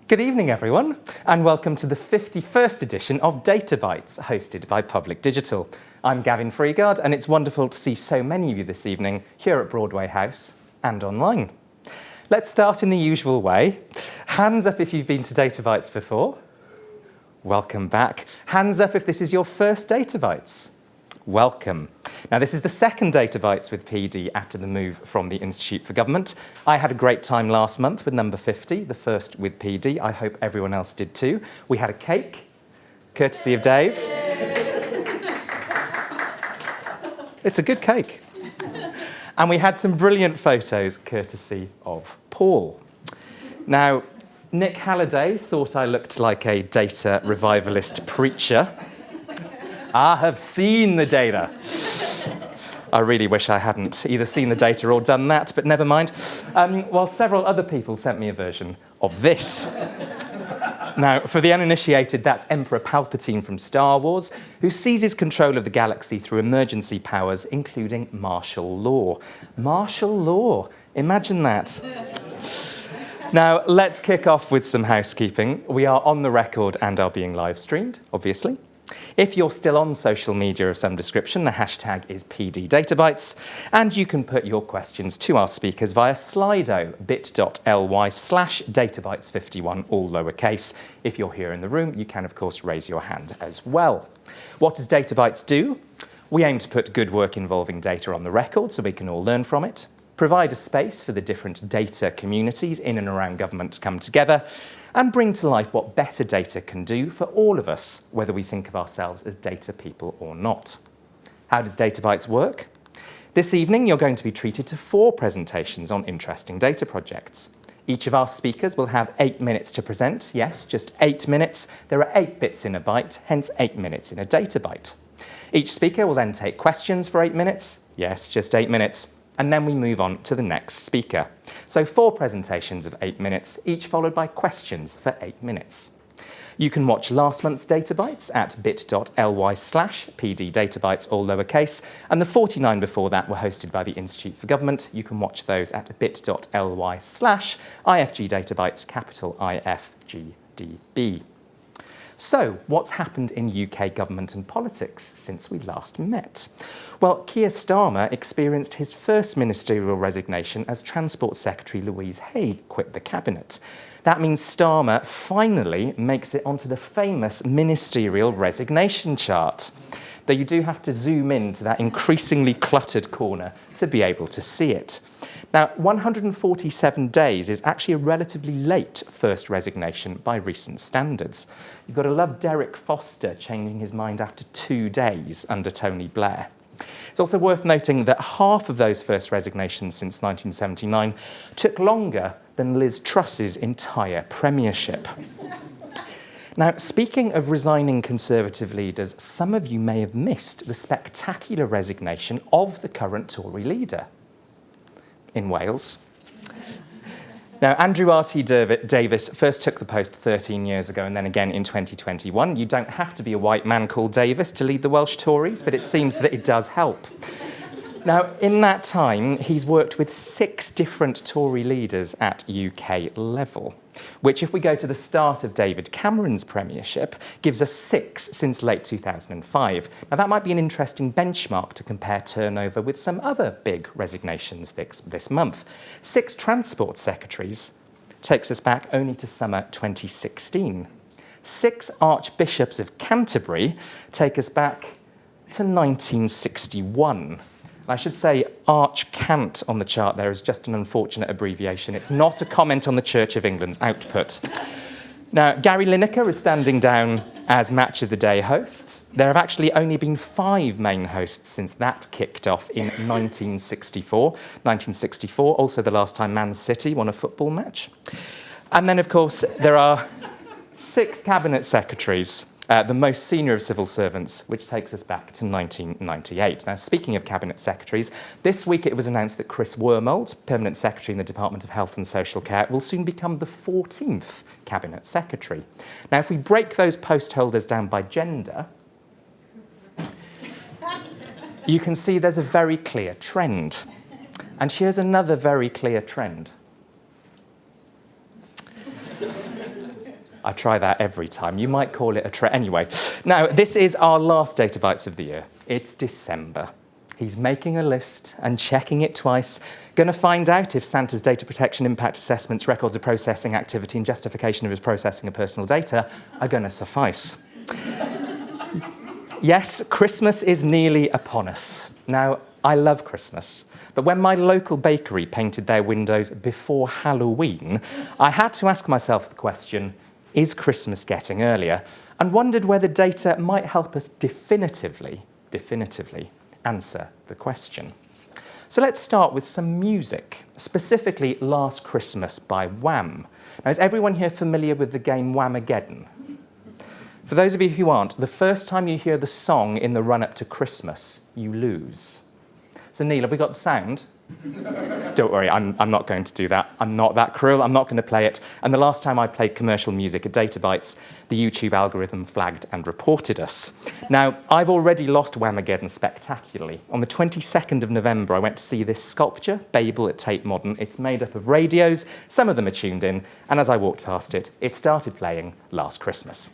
Good evening, everyone, and welcome to the 51st edition of Data Bites, hosted by Public Digital. I'm Gavin Freeguard, and it's wonderful to see so many of you this evening here at Broadway House and online. Let's start in the usual way. Hands up if you've been to Data Bites before. Welcome back. Hands up if this is your first Data Bites. Welcome. Now, this is the second Data Bites with PD after the move from the Institute for Government. I had a great time last month with number 50, the first with PD. I hope everyone else did too. We had a cake, courtesy of Dave. It's a good cake. And we had some brilliant photos, courtesy of Paul. Now, Nick Halliday thought I looked like a data revivalist preacher. I have seen the data. I really wish I hadn't either seen the data or done that, but never mind. While several other people sent me a version of this. Now, for the uninitiated, that's Emperor Palpatine from Star Wars, who seizes control of the galaxy through emergency powers, including martial law. Martial law, imagine that. Now, let's kick off with some housekeeping. We are on the record and are being live streamed, obviously. If you're still on social media of some description, the hashtag is PDDataBytes, and you can put your questions to our speakers via Slido, bit.ly/databytes51, all lowercase. If you're here in the room, you can, of course, raise your hand as well. What does DataBytes do? We aim to put good work involving data on the record so we can all learn from it, provide a space for the different data communities in and around government to come together, and bring to life what better data can do for all of us, whether we think of ourselves as data people or not. How does DataBytes work? This evening, you're going to be treated to 4 presentations on interesting data projects. Each of our speakers will have 8 minutes to present. Yes, just 8 minutes. There are 8 bits in a byte, hence 8 minutes in a data byte. Each speaker will then take questions for 8 minutes. Yes, just 8 minutes. And then we move on to the next speaker. So 4 presentations of 8 minutes, each followed by questions for 8 minutes. You can watch last month's Data Bites at bit.ly/PDDataBytes, all lowercase, and the 49 before that were hosted by the Institute for Government. You can watch those at bit.ly/IFGDataBytes, capital IFGDB. So, what's happened in UK government and politics since we last met? Well, Keir Starmer experienced his first ministerial resignation as Transport Secretary Louise Haigh quit the cabinet. That means Starmer finally makes it onto the famous ministerial resignation chart, though you do have to zoom in to that increasingly cluttered corner to be able to see it. Now, 147 days is actually a relatively late first resignation by recent standards. You've got to love Derek Foster changing his mind after 2 days under Tony Blair. It's also worth noting that half of those first resignations since 1979 took longer than Liz Truss's entire premiership. Now, speaking of resigning Conservative leaders, some of you may have missed the spectacular resignation of the current Tory leader in Wales. Now, Andrew R.T. Davies first took the post 13 years ago and then again in 2021. You don't have to be a white man called Davies to lead the Welsh Tories, but it seems that it does help. Now, in that time, he's worked with 6 different Tory leaders at UK level, which, if we go to the start of David Cameron's premiership, gives us 6 since late 2005. Now, that might be an interesting benchmark to compare turnover with some other big resignations this month. 6 transport secretaries takes us back only to summer 2016. 6 archbishops of Canterbury take us back to 1961. I should say Arch-Cant on the chart there is just an unfortunate abbreviation. It's not a comment on the Church of England's output. Now, Gary Lineker is standing down as Match of the Day host. There have actually only been 5 main hosts since that kicked off in 1964. 1964, also the last time Man City won a football match. And then, of course, there are 6 cabinet secretaries. The most senior of civil servants, which takes us back to 1998. Now, speaking of cabinet secretaries, this week it was announced that Chris Wormold, permanent secretary in the Department of Health and Social Care, will soon become the 14th cabinet secretary. Now, if we break those post holders down by gender, you can see there's a very clear trend. And here's another very clear trend. I try that every time. You might call it a trend. Anyway, now this is our last Data Bites of the year. It's December. He's making a list and checking it twice. Going to find out if Santa's data protection impact assessments, records of processing activity and justification of his processing of personal data are going to suffice. Yes, Christmas is nearly upon us. Now, I love Christmas, but when my local bakery painted their windows before Halloween, I had to ask myself the question, is Christmas getting earlier? And wondered whether data might help us definitively answer the question. So let's start with some music, specifically Last Christmas by Wham. Now, is everyone here familiar with the game Whamageddon? For those of you who aren't, the first time you hear the song in the run-up to Christmas, you lose. So Neil, have we got the sound? Don't worry, I'm not going to do that. I'm not that cruel. I'm not going to play it. And the last time I played commercial music at Data Bites, the YouTube algorithm flagged and reported us. Now, I've already lost Whamageddon spectacularly. On the 22nd of November, I went to see this sculpture, Babel at Tate Modern. It's made up of radios. Some of them are tuned in. And as I walked past it, it started playing Last Christmas.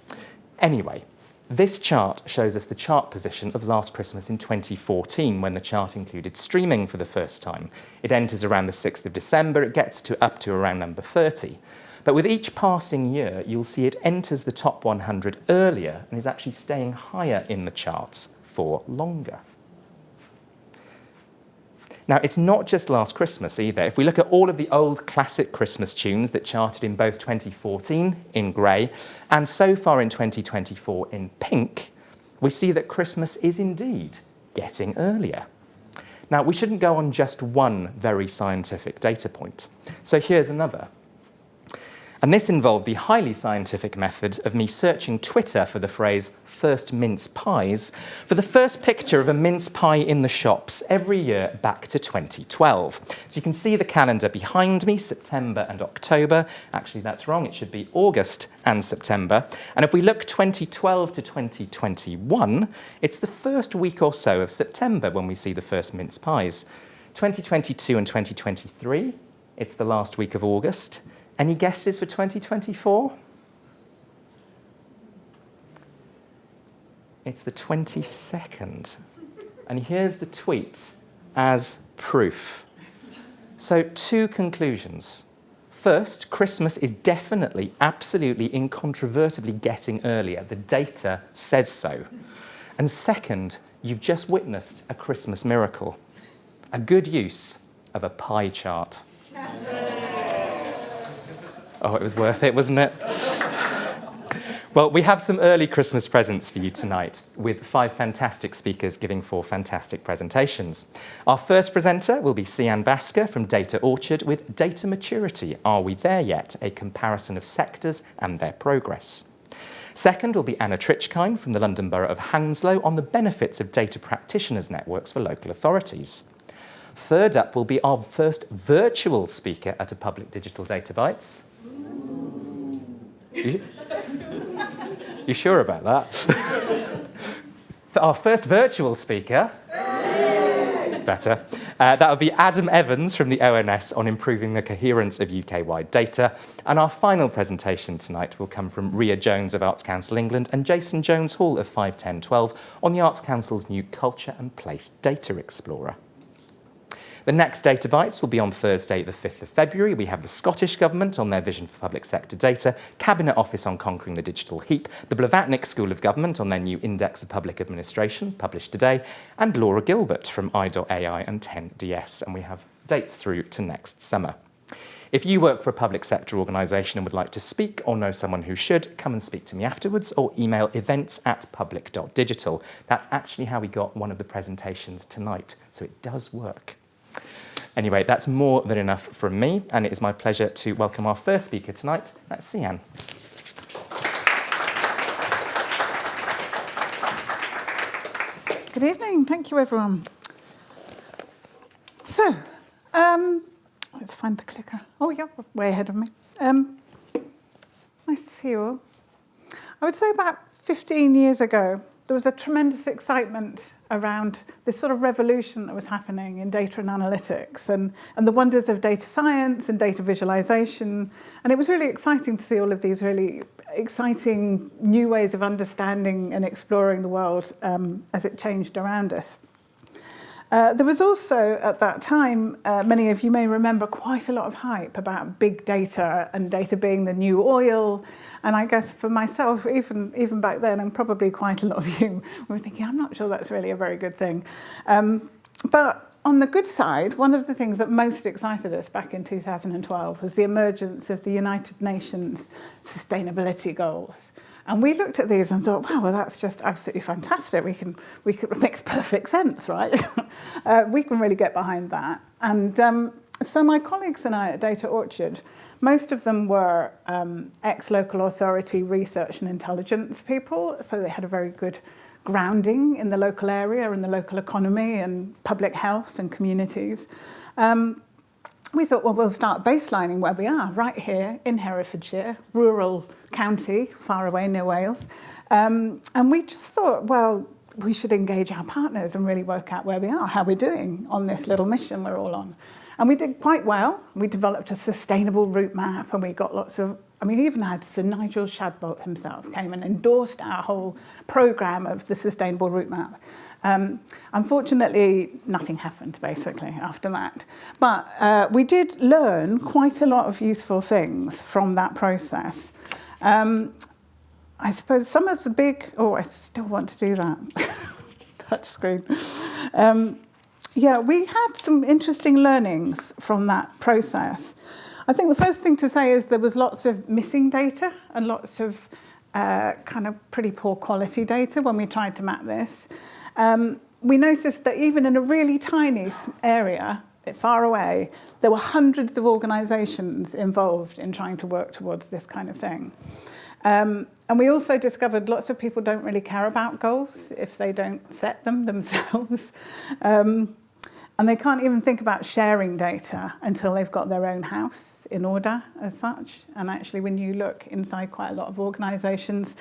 Anyway, this chart shows us the chart position of Last Christmas in 2014, when the chart included streaming for the first time. It enters around the 6th of December, it gets up to around number 30. But with each passing year, you'll see it enters the top 100 earlier and is actually staying higher in the charts for longer. Now, it's not just Last Christmas either. If we look at all of the old classic Christmas tunes that charted in both 2014 in grey and so far in 2024 in pink, we see that Christmas is indeed getting earlier. Now, we shouldn't go on just one very scientific data point. So here's another. And this involved the highly scientific method of me searching Twitter for the phrase first mince pies for the first picture of a mince pie in the shops every year back to 2012. So you can see the calendar behind me, September and October. Actually, that's wrong. It should be August and September. And if we look 2012 to 2021, it's the first week or so of September when we see the first mince pies. 2022 and 2023, it's the last week of August. Any guesses for 2024? It's the 22nd. And here's the tweet as proof. So 2 conclusions. First, Christmas is definitely, absolutely, incontrovertibly getting earlier. The data says so. And second, you've just witnessed a Christmas miracle. A good use of a pie chart. Oh, it was worth it, wasn't it? Well, we have some early Christmas presents for you tonight, with 5 fantastic speakers giving 4 fantastic presentations. Our first presenter will be Sian Basker from Data Orchard with Data Maturity, Are We There Yet? A comparison of sectors and their progress. Second will be Anna Trichkine from the London Borough of Hounslow on the benefits of data practitioners networks for local authorities. Third up will be our first virtual speaker at a public digital Data Bites. You sure about that? For our first virtual speaker, better, that will be Adam Evans from the ONS on improving the coherence of UK-wide data. And our final presentation tonight will come from Ria Jones of Arts Council England and Jason Jones-Hall of 51012 on the Arts Council's new Culture and Place Data Explorer. The next Data Bites will be on Thursday, the 5th of February. We have the Scottish Government on their vision for public sector data, Cabinet Office on conquering the digital heap, the Blavatnik School of Government on their new Index of Public Administration, published today, and Laura Gilbert from I.AI and 10DS. And we have dates through to next summer. If you work for a public sector organisation and would like to speak or know someone who should, come and speak to me afterwards or email events@public.digital. That's actually how we got one of the presentations tonight, so it does work. Anyway, that's more than enough from me, and it is my pleasure to welcome our first speaker tonight. That's Sian. Good evening. Thank you, everyone. So, let's find the clicker. Oh, yeah, way ahead of me. Nice to see you all. I would say about 15 years ago, there was a tremendous excitement around this sort of revolution that was happening in data and analytics and the wonders of data science and data visualization. And it was really exciting to see all of these really exciting new ways of understanding and exploring the world as it changed around us. There was also, at that time, many of you may remember, quite a lot of hype about big data and data being the new oil. And I guess for myself, even back then, and probably quite a lot of you, were thinking, I'm not sure that's really a very good thing. But on the good side, one of the things that most excited us back in 2012 was the emergence of the United Nations Sustainability Goals. And we looked at these and thought, wow, well, that's just absolutely fantastic. It makes perfect sense, right? We can really get behind that. And so my colleagues and I at Data Orchard, most of them were ex-local authority research and intelligence people, so they had a very good grounding in the local area and the local economy and public health and communities. We thought, well, we'll start baselining where we are, right here in Herefordshire, rural county, far away near Wales. And we just thought, well, we should engage our partners and really work out where we are, how we're doing on this little mission we're all on. And we did quite well. We developed a sustainable route map, and we got lots of, we even had Sir Nigel Shadbolt himself came and endorsed our whole programme of the sustainable route map. Unfortunately, nothing happened, basically, after that. But we did learn quite a lot of useful things from that process. I suppose some of the big... Oh, I still want to do that. Touch screen. Yeah, we had some interesting learnings from that process. I think the first thing to say is there was lots of missing data and lots of kind of pretty poor quality data when we tried to map this. We noticed that even in a really tiny area, far away, there were hundreds of organisations involved in trying to work towards this kind of thing. And we also discovered lots of people don't really care about goals if they don't set them themselves. And they can't even think about sharing data until they've got their own house in order as such. And actually, when you look inside quite a lot of organisations,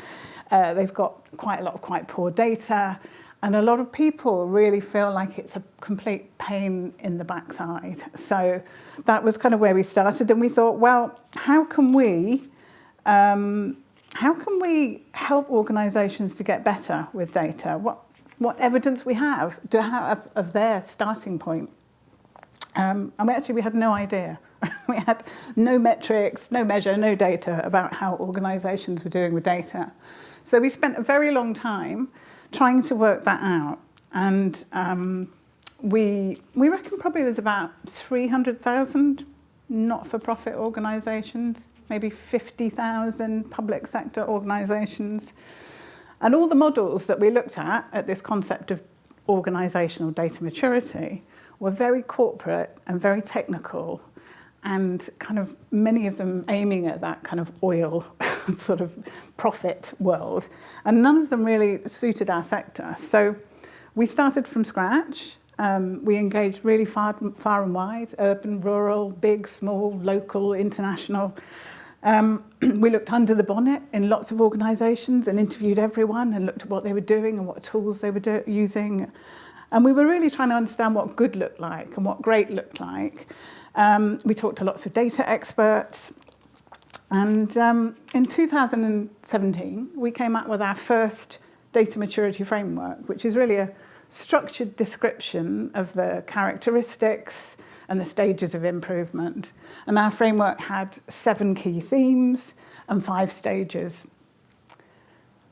they've got quite a lot of quite poor data. And a lot of people really feel like it's a complete pain in the backside. So that was kind of where we started. And we thought, well, how can we help organisations to get better with data? What evidence we have of their starting point? And we had no idea. We had no metrics, no measure, no data about how organisations were doing with data. So we spent a very long time trying to work that out. And we reckon probably there's about 300,000 not-for-profit organisations, maybe 50,000 public sector organisations. And all the models that we looked at this concept of organisational data maturity were very corporate and very technical, and kind of many of them aiming at that kind of oil sort of profit world. And none of them really suited our sector. So we started from scratch. We engaged really far and wide, urban, rural, big, small, local, international. We looked under the bonnet in lots of organisations and interviewed everyone and looked at what they were doing and what tools they were using. And we were really trying to understand what good looked like and what great looked like. We talked to lots of data experts. And in 2017, we came up with our first data maturity framework, which is really a structured description of the characteristics and the stages of improvement. And our framework had 7 key themes and 5 stages.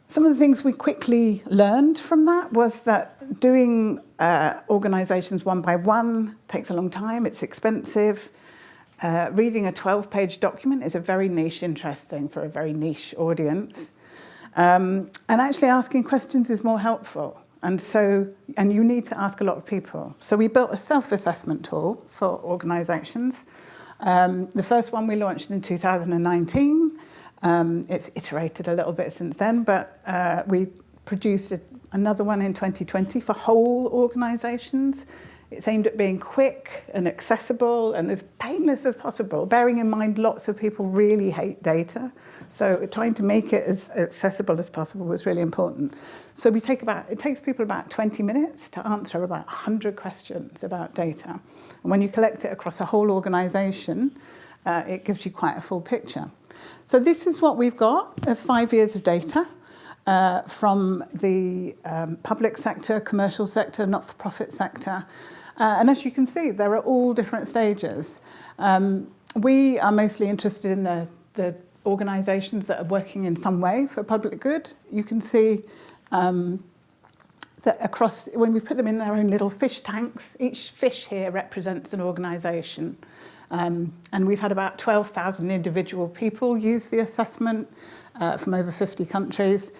Some of the things we quickly learned from that was that doing organisations one by one takes a long time, it's expensive. Reading a 12-page document is a very niche interest thing for a very niche audience. And actually asking questions is more helpful. And you need to ask a lot of people. So we built a self-assessment tool for organisations. The first one we launched in 2019. It's iterated a little bit since then, but we produced another one in 2020 for whole organisations. It's aimed at being quick and accessible and as painless as possible, bearing in mind lots of people really hate data. So trying to make it as accessible as possible was really important. So it takes people about 20 minutes to answer about 100 questions about data. And when you collect it across a whole organisation, it gives you quite a full picture. So this is what we've got, 5 years of data from the public sector, commercial sector, not-for-profit sector. And as you can see, there are all different stages. We are mostly interested in the organisations that are working in some way for public good. You can see that across, when we put them in their own little fish tanks, each fish here represents an organisation. And we've had about 12,000 individual people use the assessment from over 50 countries.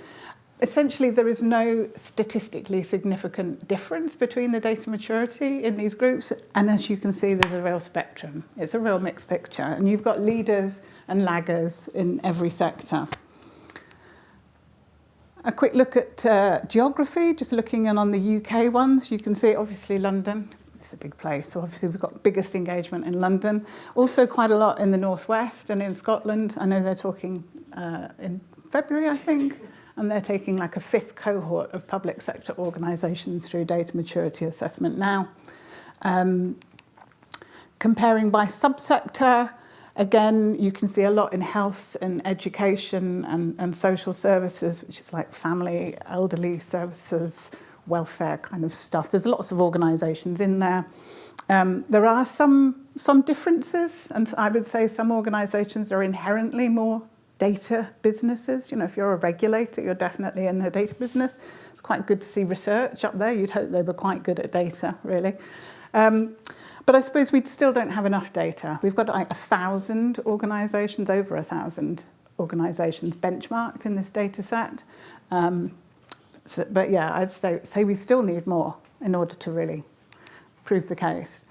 Essentially, there is no statistically significant difference between the data maturity in these groups. And as you can see, there's a real spectrum. It's a real mixed picture. And you've got leaders and laggers in every sector. A quick look at geography, just looking in on the UK ones. You can see, obviously, London. It's a big place, so obviously we've got biggest engagement in London. Also quite a lot in the Northwest and in Scotland. I know they're talking in February, I think, and they're taking like a 5th cohort of public sector organisations through data maturity assessment now. Comparing by subsector, again, you can see a lot in health and education and social services, which is like family, elderly services, welfare kind of stuff. There's lots of organisations in there. There are some differences, and I would say some organisations are inherently more data businesses. You know, if you're a regulator, you're definitely in the data business. It's quite good to see research up there. You'd hope they were quite good at data, really. But I suppose we still don't have enough data. We've got like 1,000 organisations, over 1,000 organisations benchmarked in this data set. But yeah, I'd say we still need more in order to really prove the case.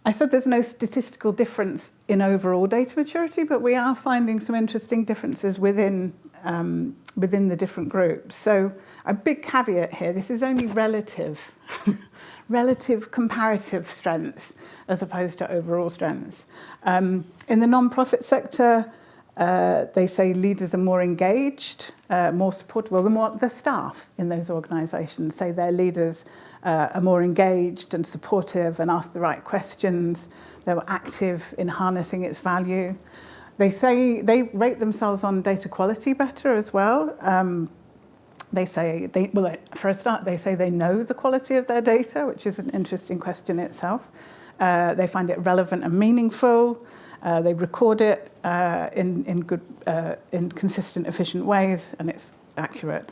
I said there's no statistical difference in overall data maturity, but we are finding some interesting differences within the different groups. So a big caveat here, this is only relative, relative comparative strengths as opposed to overall strengths. In the non-profit sector, they say leaders are more engaged, more supportive. Well, the staff in those organisations say their leaders are more engaged and supportive and ask the right questions. They were active in harnessing its value. They say they rate themselves on data quality better as well. They say, for a start, they say they know the quality of their data, which is an interesting question itself. They find it relevant and meaningful. They record it in good, in consistent, efficient ways, and it's accurate.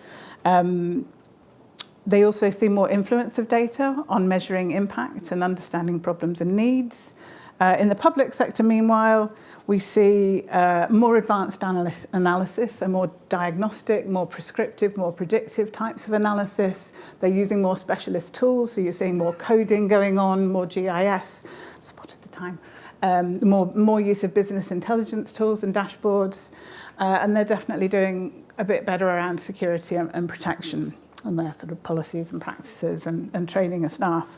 They also see more influence of data on measuring impact and understanding problems and needs. In the public sector, meanwhile, we see more advanced analysis, so more diagnostic, more prescriptive, more predictive types of analysis. They're using more specialist tools, so you're seeing more coding going on, more GIS, spotted the time, more use of business intelligence tools and dashboards, and they're definitely doing a bit better around security and protection and their sort of policies and practices and training of staff.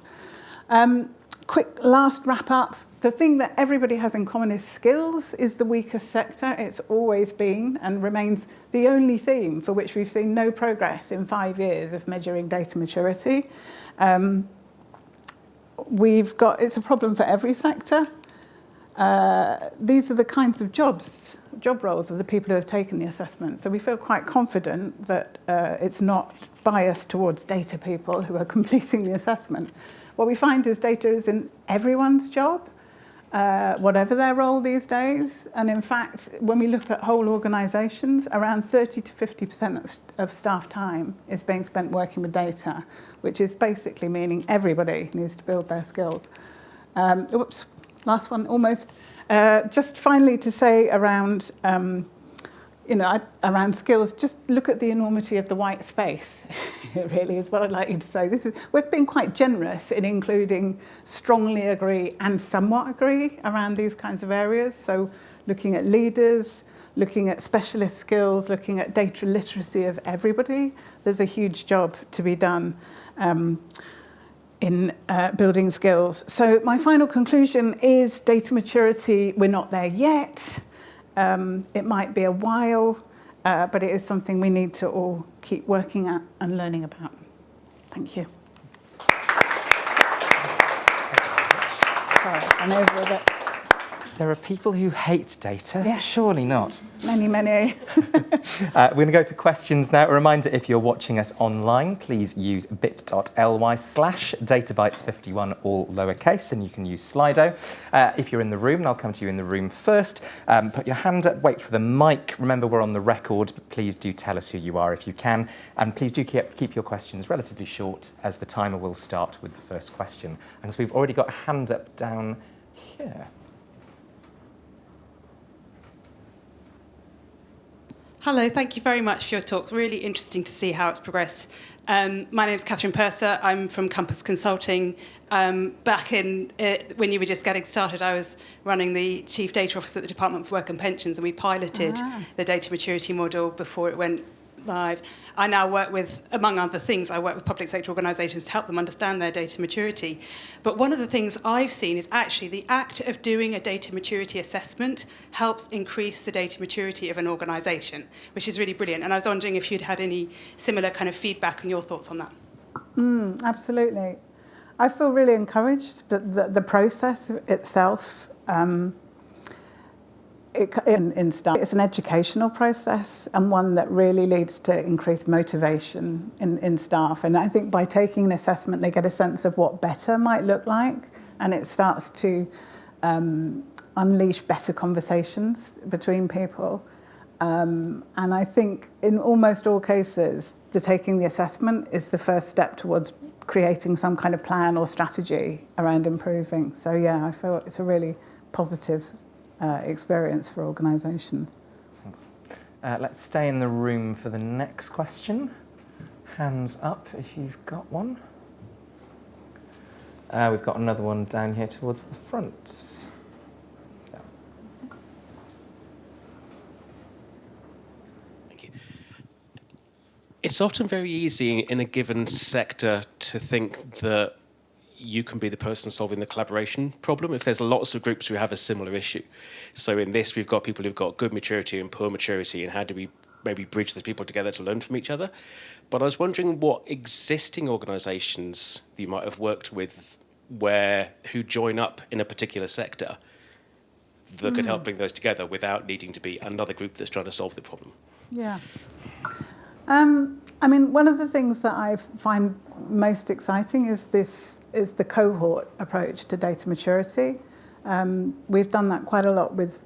Quick last wrap up. The thing that everybody has in common is skills is the weakest sector. It's always been and remains the only theme for which we've seen no progress in 5 years of measuring data maturity. It's a problem for every sector. These are the kinds of job roles of the people who have taken the assessment. So we feel quite confident that it's not biased towards data people who are completing the assessment. What we find is data is in everyone's job, whatever their role these days. And in fact, when we look at whole organisations, around 30 to 50% of staff time is being spent working with data, which is basically meaning everybody needs to build their skills. Last one, almost. Just finally to say around, around skills, just look at the enormity of the white space. It really is what I'd like you to say. We've been quite generous in including strongly agree and somewhat agree around these kinds of areas. So looking at leaders, looking at specialist skills, looking at data literacy of everybody. There's a huge job to be done in building skills. So my final conclusion is data maturity, we're not there yet. It might be a while, but it is something we need to all keep working at and learning about. Thank you. Sorry, I'm over a bit. There are people who hate data. Yeah. Surely not. Many, many. We're going to go to questions now. A reminder, if you're watching us online, please use bit.ly/databytes51, all lowercase, and you can use Slido. If you're in the room, and I'll come to you in the room first, put your hand up, wait for the mic. Remember, we're on the record, but please do tell us who you are if you can. And please do keep your questions relatively short, as the timer will start with the first question. And so we've already got a hand up down here. Hello, thank you very much for your talk. Really interesting to see how it's progressed. My name is Catherine Purser. I'm from Compass Consulting. Back in when you were just getting started, I was running the Chief Data Office at the Department for Work and Pensions, and we piloted the data maturity model before it went live. I now work with, among other things, I work with public sector organisations to help them understand their data maturity. But one of the things I've seen is actually the act of doing a data maturity assessment helps increase the data maturity of an organisation, which is really brilliant. And I was wondering if you'd had any similar kind of feedback and your thoughts on that. Absolutely. I feel really encouraged that the process itself, it's an educational process and one that really leads to increased motivation in staff. And I think by taking an assessment, they get a sense of what better might look like, and it starts to unleash better conversations between people. And I think in almost all cases, taking the assessment is the first step towards creating some kind of plan or strategy around improving. So yeah, I feel it's a really positive experience for organisations. Thanks. Let's stay in the room for the next question. Hands up if you've got one. We've got another one down here towards the front. Yeah. Thank you. It's often very easy in a given sector to think that you can be the person solving the collaboration problem if there's lots of groups who have a similar issue. So in this, we've got people who've got good maturity and poor maturity, and how do we maybe bridge those people together to learn from each other? But I was wondering what existing organisations that you might have worked with who join up in a particular sector that could help bring those together without needing to be another group that's trying to solve the problem. Yeah. I mean, one of the things that I find most exciting is the cohort approach to data maturity. We've done that quite a lot with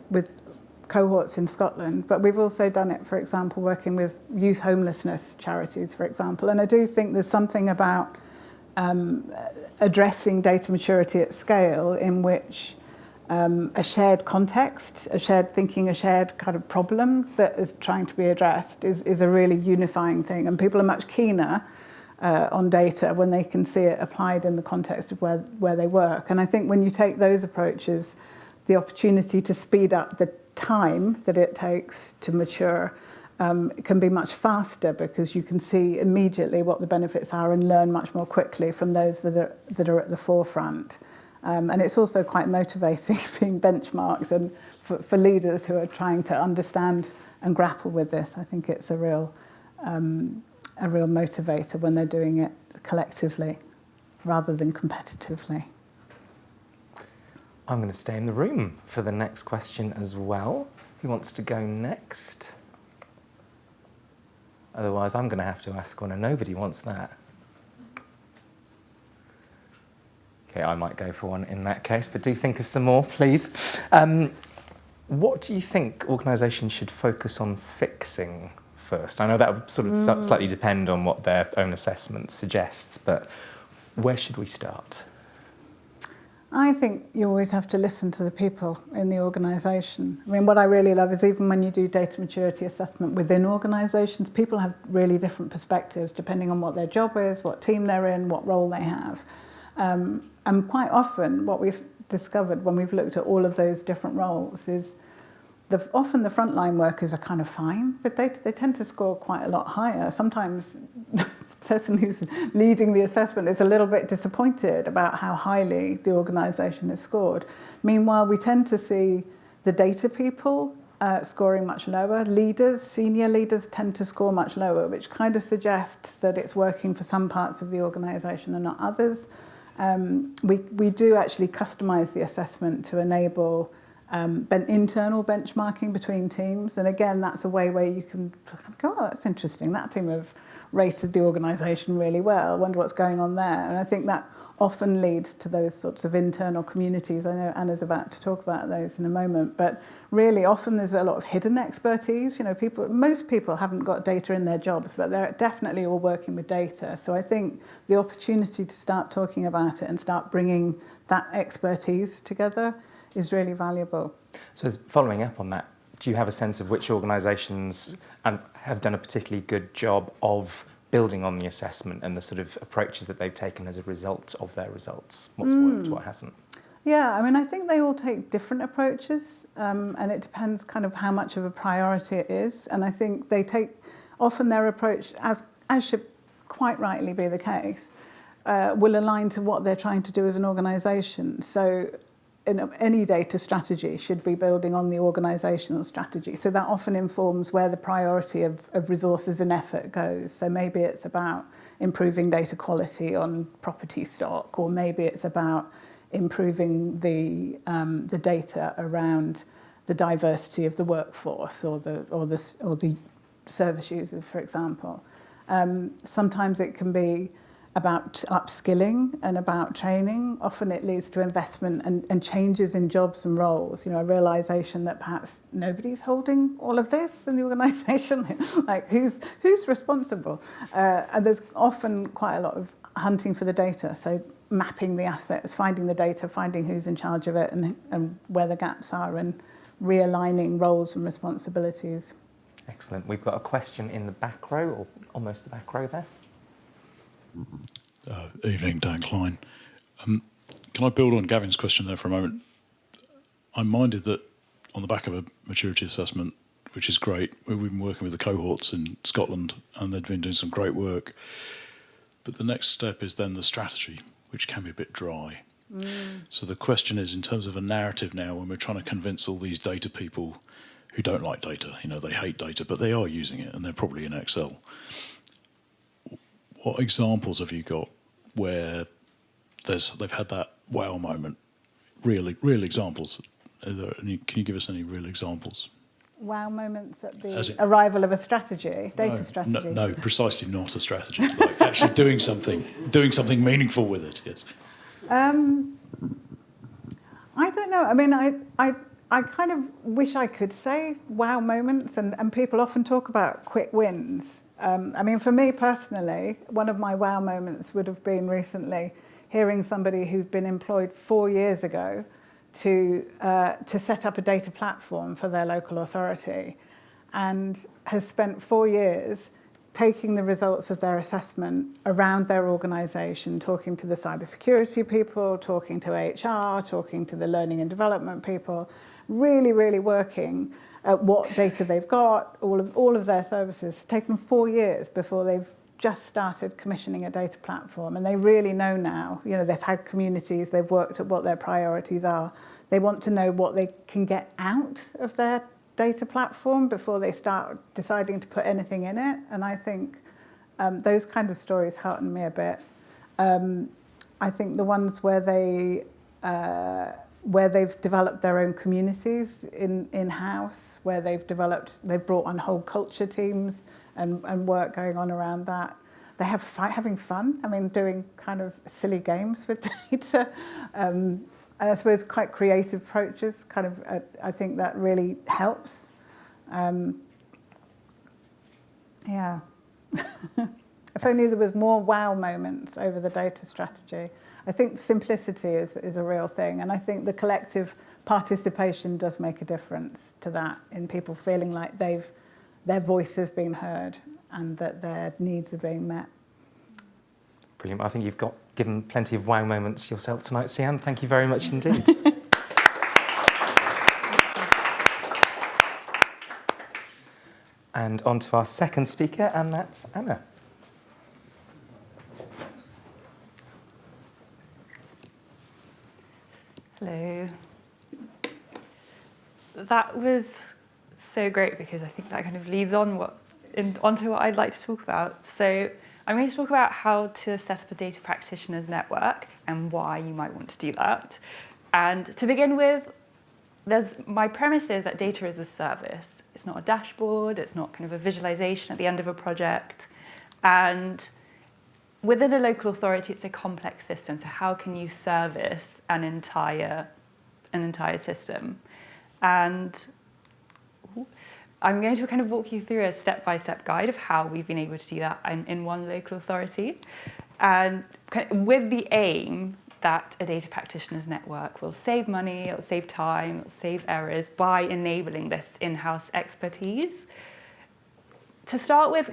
cohorts in Scotland, but we've also done it, for example, working with youth homelessness charities, for example. And I do think there's something about addressing data maturity at scale in which a shared context, a shared thinking, a shared kind of problem that is trying to be addressed is a really unifying thing. And people are much keener on data when they can see it applied in the context of where they work. And I think when you take those approaches, the opportunity to speed up the time that it takes to mature it can be much faster, because you can see immediately what the benefits are and learn much more quickly from those that are at the forefront. And it's also quite motivating being benchmarked, and for leaders who are trying to understand and grapple with this. I think it's a real motivator when they're doing it collectively rather than competitively. I'm going to stay in the room for the next question as well. Who wants to go next? Otherwise, I'm going to have to ask one, and nobody wants that. Okay, I might go for one in that case, but do think of some more, please. What do you think organisations should focus on fixing first? I know that would sort of slightly depend on what their own assessment suggests, but where should we start? I think you always have to listen to the people in the organisation. I mean, what I really love is even when you do data maturity assessment within organisations, people have really different perspectives depending on what their job is, what team they're in, what role they have. And quite often what we've discovered when we've looked at all of those different roles is often the frontline workers are kind of fine, but they tend to score quite a lot higher. Sometimes the person who's leading the assessment is a little bit disappointed about how highly the organisation has scored. Meanwhile, we tend to see the data people scoring much lower. Senior leaders tend to score much lower, which kind of suggests that it's working for some parts of the organisation and not others. We do actually customise the assessment to enable internal benchmarking between teams. And again, that's a way where you can go, oh, that's interesting. That team have rated the organisation really well. I wonder what's going on there. And I think that often leads to those sorts of internal communities. I know Anna's about to talk about those in a moment, but really often there's a lot of hidden expertise. You know, most people haven't got data in their jobs, but they're definitely all working with data. So I think the opportunity to start talking about it and start bringing that expertise together is really valuable. So as following up on that, do you have a sense of which organisations have done a particularly good job of building on the assessment and the sort of approaches that they've taken as a result of their results? What's worked, what hasn't? Yeah, I mean, I think they all take different approaches, and it depends kind of how much of a priority it is. And I think they take often their approach, as should quite rightly be the case, will align to what they're trying to do as an organisation. So any data strategy should be building on the organisational strategy. So that often informs where the priority of resources and effort goes. So maybe it's about improving data quality on property stock, or maybe it's about improving the data around the diversity of the workforce or the service users, for example. Sometimes it can be about upskilling and about training. Often it leads to investment and changes in jobs and roles. You know, a realisation that perhaps nobody's holding all of this in the organisation. Like, who's responsible? And there's often quite a lot of hunting for the data. So mapping the assets, finding the data, finding who's in charge of it and where the gaps are, and realigning roles and responsibilities. Excellent. We've got a question in the back row, or almost the back row there. Evening, Dan Klein. Can I build on Gavin's question there for a moment? I'm minded that on the back of a maturity assessment, which is great, we've been working with the cohorts in Scotland and they've been doing some great work. But the next step is then the strategy, which can be a bit dry. So the question is, in terms of a narrative now, when we're trying to convince all these data people who don't like data, you know, they hate data, but they are using it and they're probably in Excel. What examples have you got where they've had that wow moment? Real examples. Can you give us any real examples? Wow moments at the arrival of a strategy, data strategy. No, precisely not a strategy. Like actually doing something meaningful with it. Yes. I don't know. I mean, I kind of wish I could say wow moments, and people often talk about quick wins. I mean, for me personally, one of my wow moments would have been recently hearing somebody who'd been employed 4 years ago to set up a data platform for their local authority, and has spent 4 years taking the results of their assessment around their organisation, talking to the cybersecurity people, talking to HR, talking to the learning and development people, really, really working at what data they've got, all of their services. It's taken 4 years before they've just started commissioning a data platform, and they really know now. You know, they've had communities, they've worked at what their priorities are. They want to know what they can get out of their data platform before they start deciding to put anything in it. And I think those kind of stories hearten me a bit. I think the ones where they've developed their own communities in-house, where they've brought on whole culture teams and work going on around that. They have having fun. I mean, doing kind of silly games with data. And I suppose quite creative approaches, kind of, I think that really helps. Yeah. If only there was more wow moments over the data strategy. I think simplicity is a real thing, and I think the collective participation does make a difference to that, in people feeling like their voice has been heard and that their needs are being met. Brilliant. I think you've given plenty of wow moments yourself tonight, Sian. Thank you very much indeed. And on to our second speaker, and that's Anna. Hello. That was so great, because I think that kind of leads on onto what I'd like to talk about. So I'm going to talk about how to set up a data practitioners network and why you might want to do that. And to begin with, my premise is that data is a service. It's not a dashboard, it's not kind of a visualization at the end of a project. And within a local authority, it's a complex system. So how can you service an entire system? And I'm going to kind of walk you through a step-by-step guide of how we've been able to do that in one local authority. And with the aim that a data practitioners network will save money, it'll save time, it'll save errors by enabling this in-house expertise. To start with,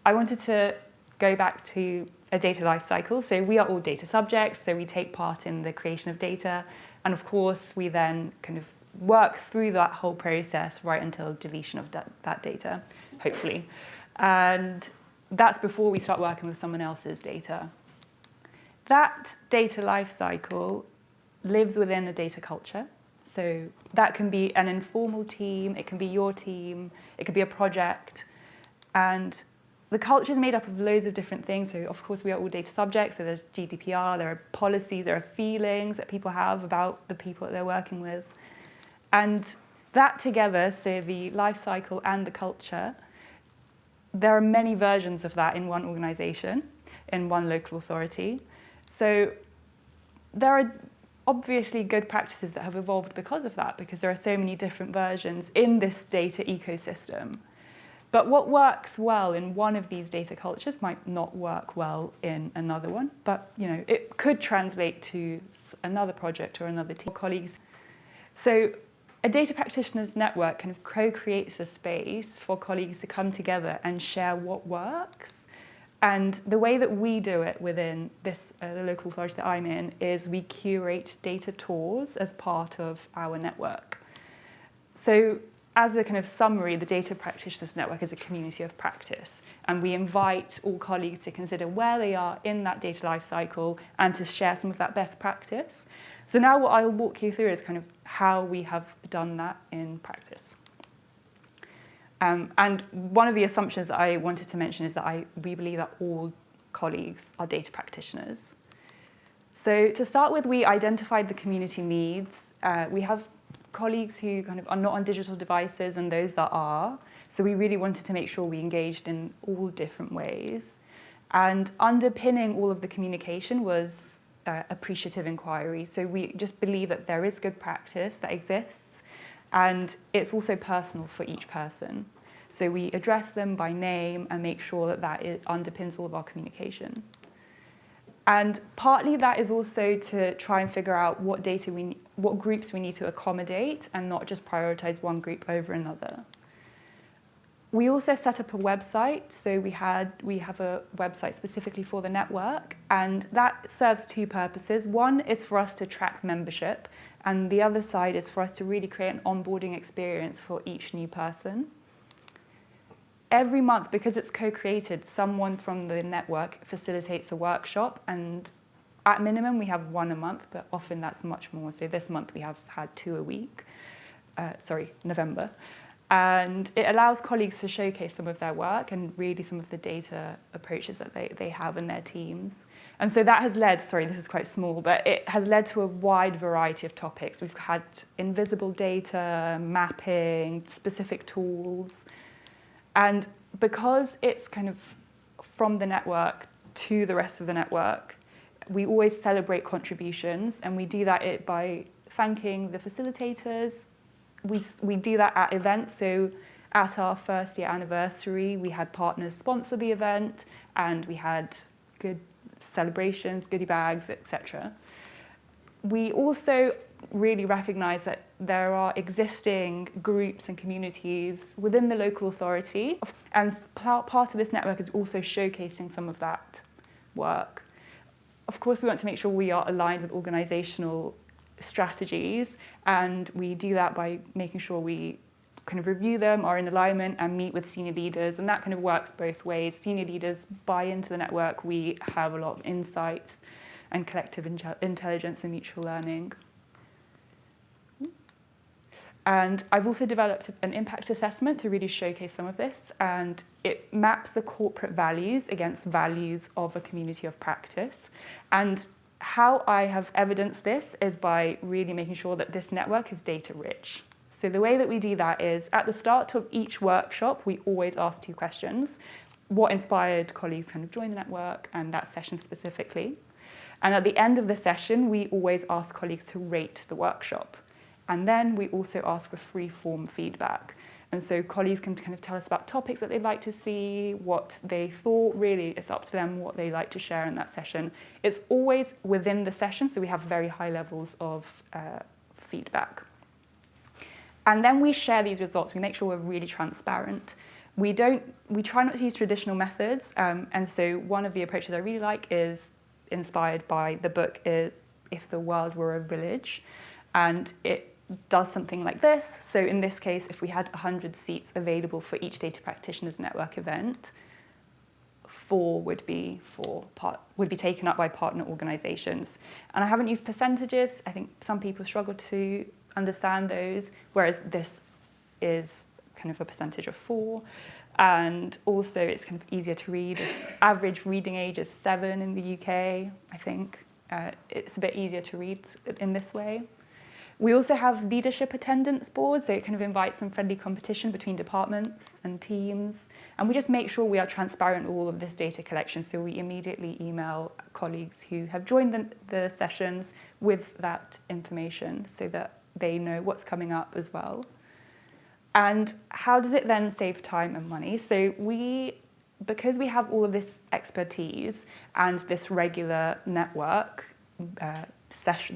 I wanted to go back to a data lifecycle. So we are all data subjects, so we take part in the creation of data. And of course, we then kind of work through that whole process right until deletion of that data, hopefully. And that's before we start working with someone else's data. That data lifecycle lives within a data culture. So that can be an informal team, it can be your team, it could be a project. And the culture is made up of loads of different things. So of course we are all data subjects, so there's GDPR, there are policies, there are feelings that people have about the people that they're working with. And that together, so the life cycle and the culture, there are many versions of that in one organization, in one local authority. So there are obviously good practices that have evolved because of that, because there are so many different versions in this data ecosystem. But what works well in one of these data cultures might not work well in another one, but it could translate to another project or another team of colleagues. So a data practitioners network kind of co-creates a space for colleagues to come together and share what works. And the way that we do it within the local authority that I'm in is we curate data tours as part of our network. So as a kind of summary, the Data Practitioners Network is a community of practice. And we invite all colleagues to consider where they are in that data lifecycle and to share some of that best practice. So now what I'll walk you through is kind of how we have done that in practice. And one of the assumptions that I wanted to mention is that we believe that all colleagues are data practitioners. So to start with, we identified the community needs. We have colleagues who kind of are not on digital devices and those that are. So we really wanted to make sure we engaged in all different ways. And underpinning all of the communication was appreciative inquiry. So we just believe that there is good practice that exists, and it's also personal for each person. So we address them by name and make sure that underpins all of our communication. And partly that is also to try and figure out what groups we need to accommodate and not just prioritize one group over another. We also set up a website. So we have a website specifically for the network, and that serves two purposes. One is for us to track membership, and the other side is for us to really create an onboarding experience for each new person. Every month, because it's co-created, someone from the network facilitates a workshop, and at minimum we have one a month, but often that's much more. So this month we have had 2 a week, November. And it allows colleagues to showcase some of their work and really some of the data approaches that they have in their teams. And so that has led, this is quite small, but it has led to a wide variety of topics. We've had invisible data, mapping, specific tools. And because it's kind of from the network to the rest of the network, we always celebrate contributions, and we do that by thanking the facilitators. We do that at events. So at our first year anniversary, we had partners sponsor the event, and we had good celebrations, goodie bags, etc. We also really recognise that there are existing groups and communities within the local authority, and part of this network is also showcasing some of that work. Of course, we want to make sure we are aligned with organisational strategies, and we do that by making sure we kind of review them, are in alignment, and meet with senior leaders, and that kind of works both ways. Senior leaders buy into the network, we have a lot of insights and collective intelligence and mutual learning. And I've also developed an impact assessment to really showcase some of this, and it maps the corporate values against values of a community of practice, and how I have evidenced this is by really making sure that this network is data rich. So the way that we do that is at the start of each workshop, we always ask 2 questions. What inspired colleagues kind of join the network and that session specifically? And at the end of the session, we always ask colleagues to rate the workshop. And then we also ask for free-form feedback. And so colleagues can kind of tell us about topics that they'd like to see, what they thought. Really, it's up to them what they like to share in that session. It's always within the session, so we have very high levels of feedback. And then we share these results. We make sure we're really transparent. We try not to use traditional methods. And so one of the approaches I really like is inspired by the book If the World Were a Village. And it does something like this. So in this case, if we had 100 seats available for each Data Practitioners Network event, 4 would be taken up by partner organisations. And I haven't used percentages. I think some people struggle to understand those, whereas this is kind of a percentage of 4. And also it's kind of easier to read. Average reading age is 7 in the UK, I think. It's a bit easier to read in this way. We also have leadership attendance boards, so it kind of invites some friendly competition between departments and teams. And we just make sure we are transparent with all of this data collection, so we immediately email colleagues who have joined the sessions with that information so that they know what's coming up as well. And how does it then save time and money? So because we have all of this expertise and this regular network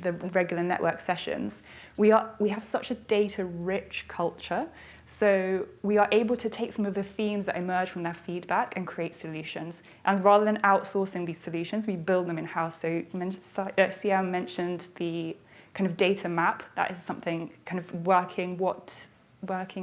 the regular network sessions, we have such a data-rich culture. So we are able to take some of the themes that emerge from their feedback and create solutions. And rather than outsourcing these solutions, we build them in-house. So Sian mentioned the kind of data map. That is something kind of working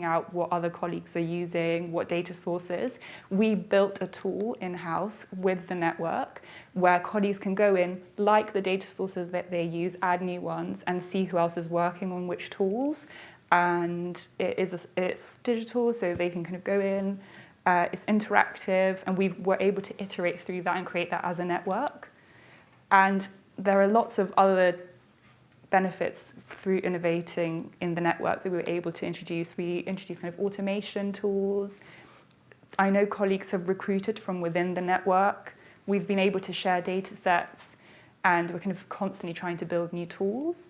out what other colleagues are using, what data sources. We built a tool in-house with the network where colleagues can go in, like the data sources that they use, add new ones, and see who else is working on which tools. And it's digital, so they can kind of go in. It's interactive, and we were able to iterate through that and create that as a network. And there are lots of other benefits through innovating in the network that we were able to introduce. We introduced kind of automation tools. I know colleagues have recruited from within the network. We've been able to share data sets, and we're kind of constantly trying to build new tools.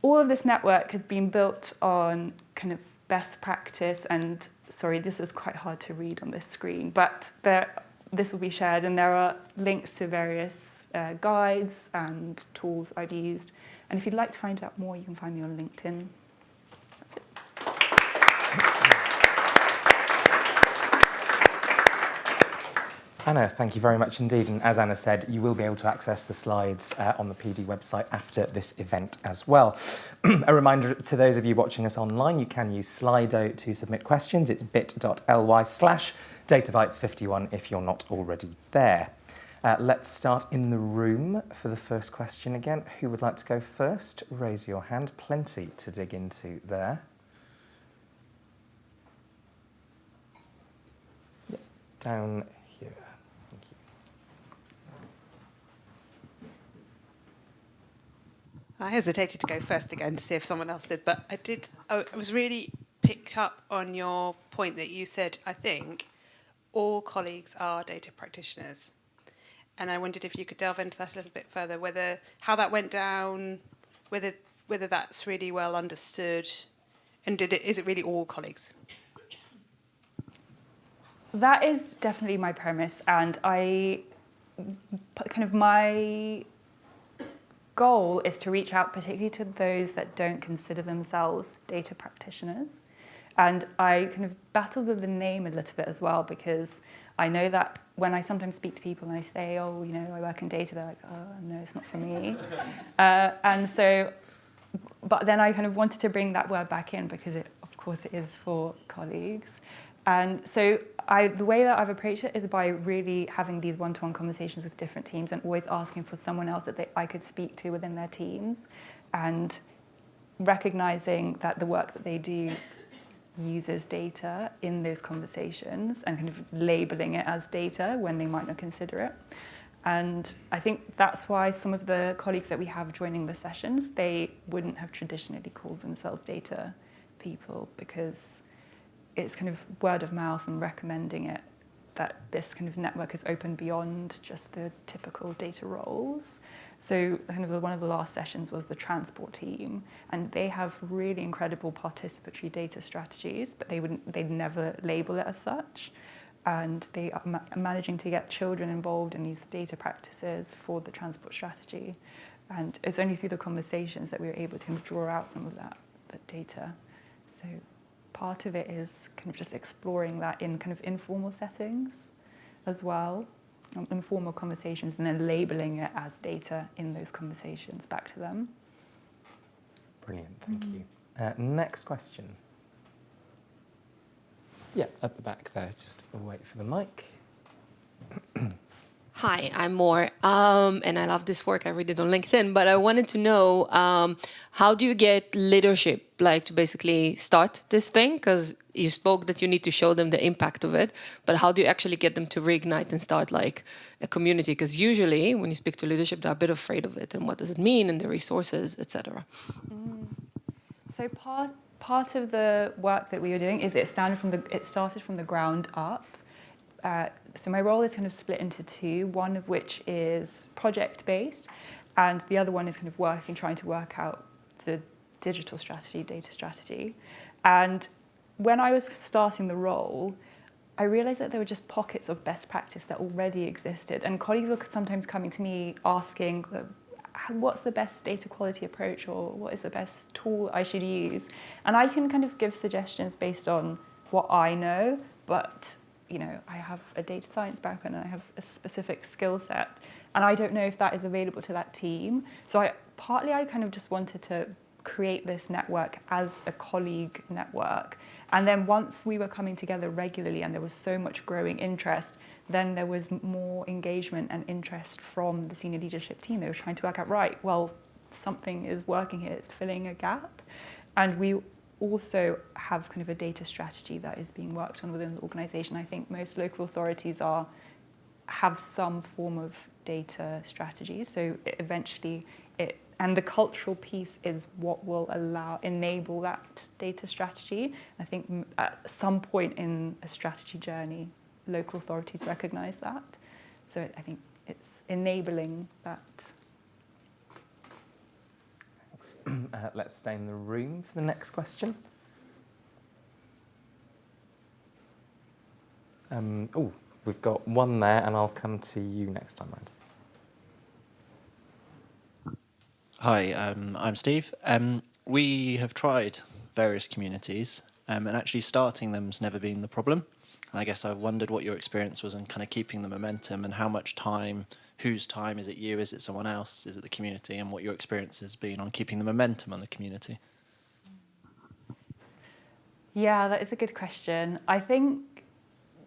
All of this network has been built on kind of best practice, and sorry, this is quite hard to read on this screen, but this will be shared, and there are links to various guides and tools I've used. And if you'd like to find out more, you can find me on LinkedIn. That's it. Anna, thank you very much indeed. And as Anna said, you will be able to access the slides on the PD website after this event as well. A reminder to those of you watching us online, you can use Slido to submit questions. It's bit.ly/databytes51 if you're not already there. Let's start in the room for the first question again. Who would like to go first? Raise your hand. Plenty to dig into there. Yeah, down here. Thank you. I hesitated to go first again to see if someone else did, but I did. I was really picked up on your point that you said, I think, all colleagues are data practitioners. And I wondered if you could delve into that a little bit further, how that went down, whether that's really well understood, and is it really all colleagues? That is definitely my premise, and my goal is to reach out particularly to those that don't consider themselves data practitioners. And I kind of battled with the name a little bit as well, because I know that when I sometimes speak to people and I say, I work in data, they're like, oh, no, it's not for me. But then I kind of wanted to bring that word back in because of course it is for colleagues. And so the way that I've approached it is by really having these one-to-one conversations with different teams and always asking for someone else that I could speak to within their teams, and recognizing that the work that they do uses data in those conversations and kind of labeling it as data when they might not consider it. And I think that's why some of the colleagues that we have joining the sessions, they wouldn't have traditionally called themselves data people, because it's kind of word of mouth and recommending it that this kind of network is open beyond just the typical data roles. So kind of one of the last sessions was the transport team, and they have really incredible participatory data strategies, but they'd never label it as such. And they are managing to get children involved in these data practices for the transport strategy. And it's only through the conversations that we were able to kind of draw out some of that data. So part of it is kind of just exploring that in kind of informal settings as well, informal conversations, and then labeling it as data in those conversations back to them. Brilliant, thank you. Next question. Yeah, at the back there, just wait for the mic. Hi, I'm Moore, and I love this work. I read it on LinkedIn, but I wanted to know, how do you get leadership, like to basically start this thing? Because you spoke that you need to show them the impact of it, but how do you actually get them to reignite and start like a community? Because usually when you speak to leadership, they're a bit afraid of it, and what does it mean, and the resources, etc. So part of the work that we were doing is it started from the ground up. So my role is kind of split into two, one of which is project-based, and the other one is kind of trying to work out the digital strategy, data strategy. And when I was starting the role, I realized that there were just pockets of best practice that already existed, and colleagues were sometimes coming to me asking, what's the best data quality approach, or what is the best tool I should use? And I can kind of give suggestions based on what I know, but I have a data science background and I have a specific skill set, and I don't know if that is available to that team. So I kind of just wanted to create this network as a colleague network. And then once we were coming together regularly and there was so much growing interest, then there was more engagement and interest from the senior leadership team. They were trying to work out, right, well, something is working here, it's filling a gap. And we also have kind of a data strategy that is being worked on within the organisation. I think most local authorities have some form of data strategy. So and the cultural piece is what will enable that data strategy. I think at some point in a strategy journey, local authorities recognise that. So I think it's enabling that. Let's stay in the room for the next question. We've got one there, and I'll come to you next time round. Hi, I'm Steve. We have tried various communities, and actually starting them's never been the problem. And I guess I wondered what your experience was in kind of keeping the momentum, and how much time, whose time, is it you, is it someone else, is it the community, and what your experience has been on keeping the momentum on the community? Yeah, that is a good question. I think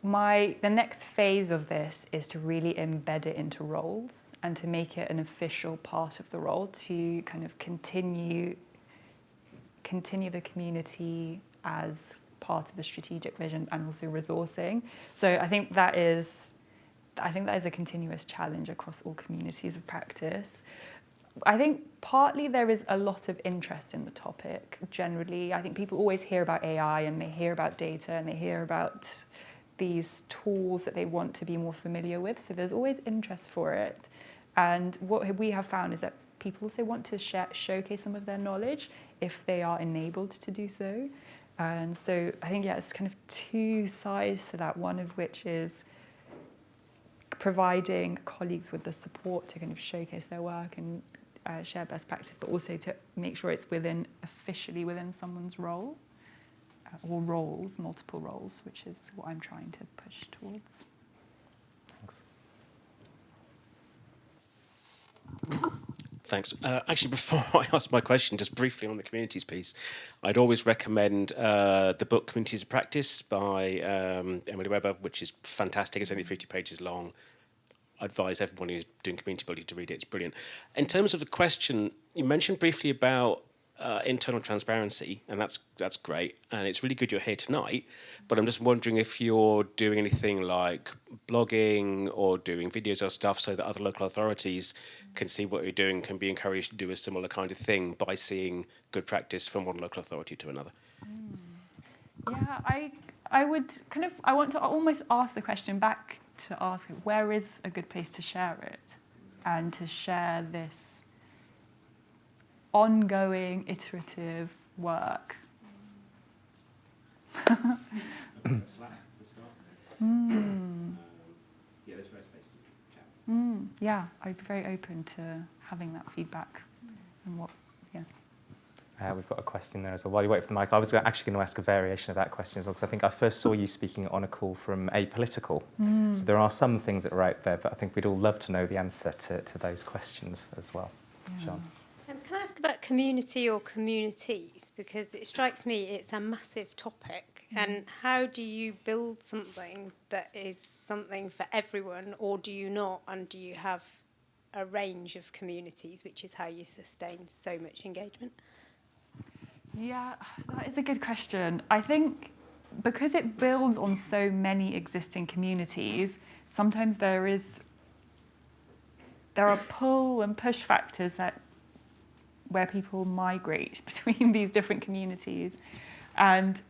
the next phase of this is to really embed it into roles and to make it an official part of the role, to kind of continue the community as part of the strategic vision and also resourcing. So I think that is a continuous challenge across all communities of practice. I think partly there is a lot of interest in the topic generally. I think people always hear about AI and they hear about data and they hear about these tools that they want to be more familiar with. So there's always interest for it. And what we have found is that people also want to showcase some of their knowledge if they are enabled to do so. And so I think, it's kind of two sides to that, one of which is providing colleagues with the support to kind of showcase their work and share best practice, but also to make sure it's officially within someone's role, or roles, multiple roles, which is what I'm trying to push towards. Thanks. Actually, before I ask my question, just briefly on the communities piece, I'd always recommend the book Communities of Practice by Emily Webber, which is fantastic. It's only 50 pages long. I advise everyone who's doing community building to read it. It's brilliant. In terms of the question, you mentioned briefly about internal transparency, and that's great, and it's really good you're here tonight. But I'm just wondering if you're doing anything like blogging or doing videos or stuff so that other local authorities can see what you're doing, can be encouraged to do a similar kind of thing by seeing good practice from one local authority to another. Yeah, I want to almost ask the question back to ask, where is a good place to share it and to share this ongoing, iterative work? Yeah, I'd be very open to having that feedback. And we've got a question there as well. While you wait for the mic, I was actually going to ask a variation of that question as well, because I think I first saw you speaking on a call from Apolitical. So there are some things that are out there, but I think we'd all love to know the answer to those questions as well. Yeah. Sean? Can I ask about community or communities? Because it strikes me it's a massive topic. And how do you build something that is something for everyone, or do you not? And do you have a range of communities, which is how you sustain so much engagement? Yeah, that is a good question. I think because it builds on so many existing communities, sometimes there are pull and push factors where people migrate between these different communities. And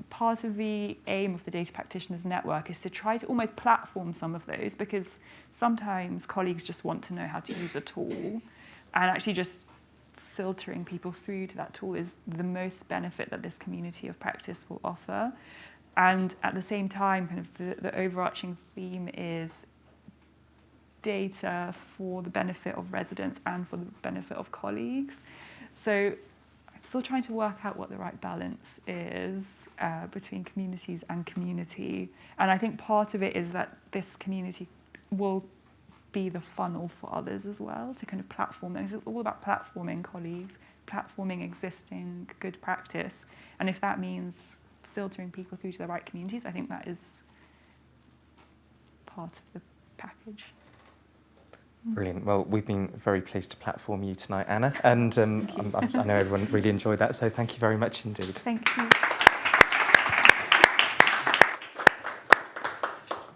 part of the aim of the Data Practitioners Network is to try to almost platform some of those, because sometimes colleagues just want to know how to use a tool, and actually just filtering people through to that tool is the most benefit that this community of practice will offer. And at the same time, kind of the overarching theme is data for the benefit of residents and for the benefit of colleagues. So I'm still trying to work out what the right balance is between communities and community. And I think part of it is that this community will be the funnel for others as well, to kind of platform them. It's all about platforming colleagues, platforming existing good practice. And if that means filtering people through to the right communities, I think that is part of the package. Brilliant. Well, we've been very pleased to platform you tonight, Anna, and I know everyone really enjoyed that, so thank you very much indeed. Thank you.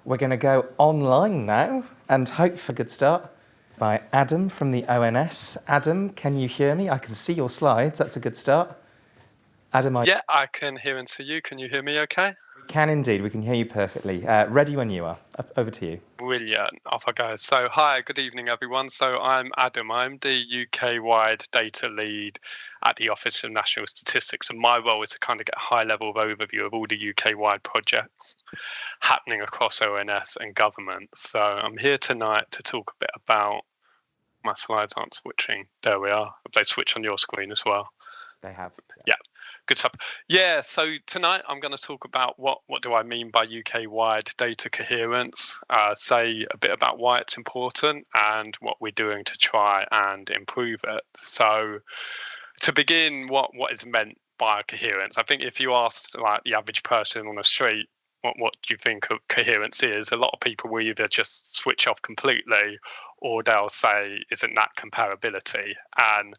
We're going to go online now and hope for a good start by Adam from the ONS. Adam, can you hear me? I can see your slides. That's a good start. Adam, Yeah, I can hear and see you. Can you hear me okay? We can indeed. We can hear you perfectly. Ready when you are. Over to you. Brilliant. Off I go. So, hi, good evening, everyone. So, I'm Adam. I'm the UK-wide data lead at the Office of National Statistics, and my role is to kind of get a high-level overview of all the UK-wide projects happening across ONS and government. So, I'm here tonight to talk a bit about... My slides aren't switching. There we are. Have they switched on your screen as well? They have. Yeah. Good stuff. Yeah, so tonight I'm going to talk about what do I mean by UK-wide data coherence, say a bit about why it's important and what we're doing to try and improve it. So to begin, what is meant by coherence? I think if you ask like the average person on the street, what do you think of coherence is, a lot of people will either just switch off completely or they'll say, isn't that comparability? And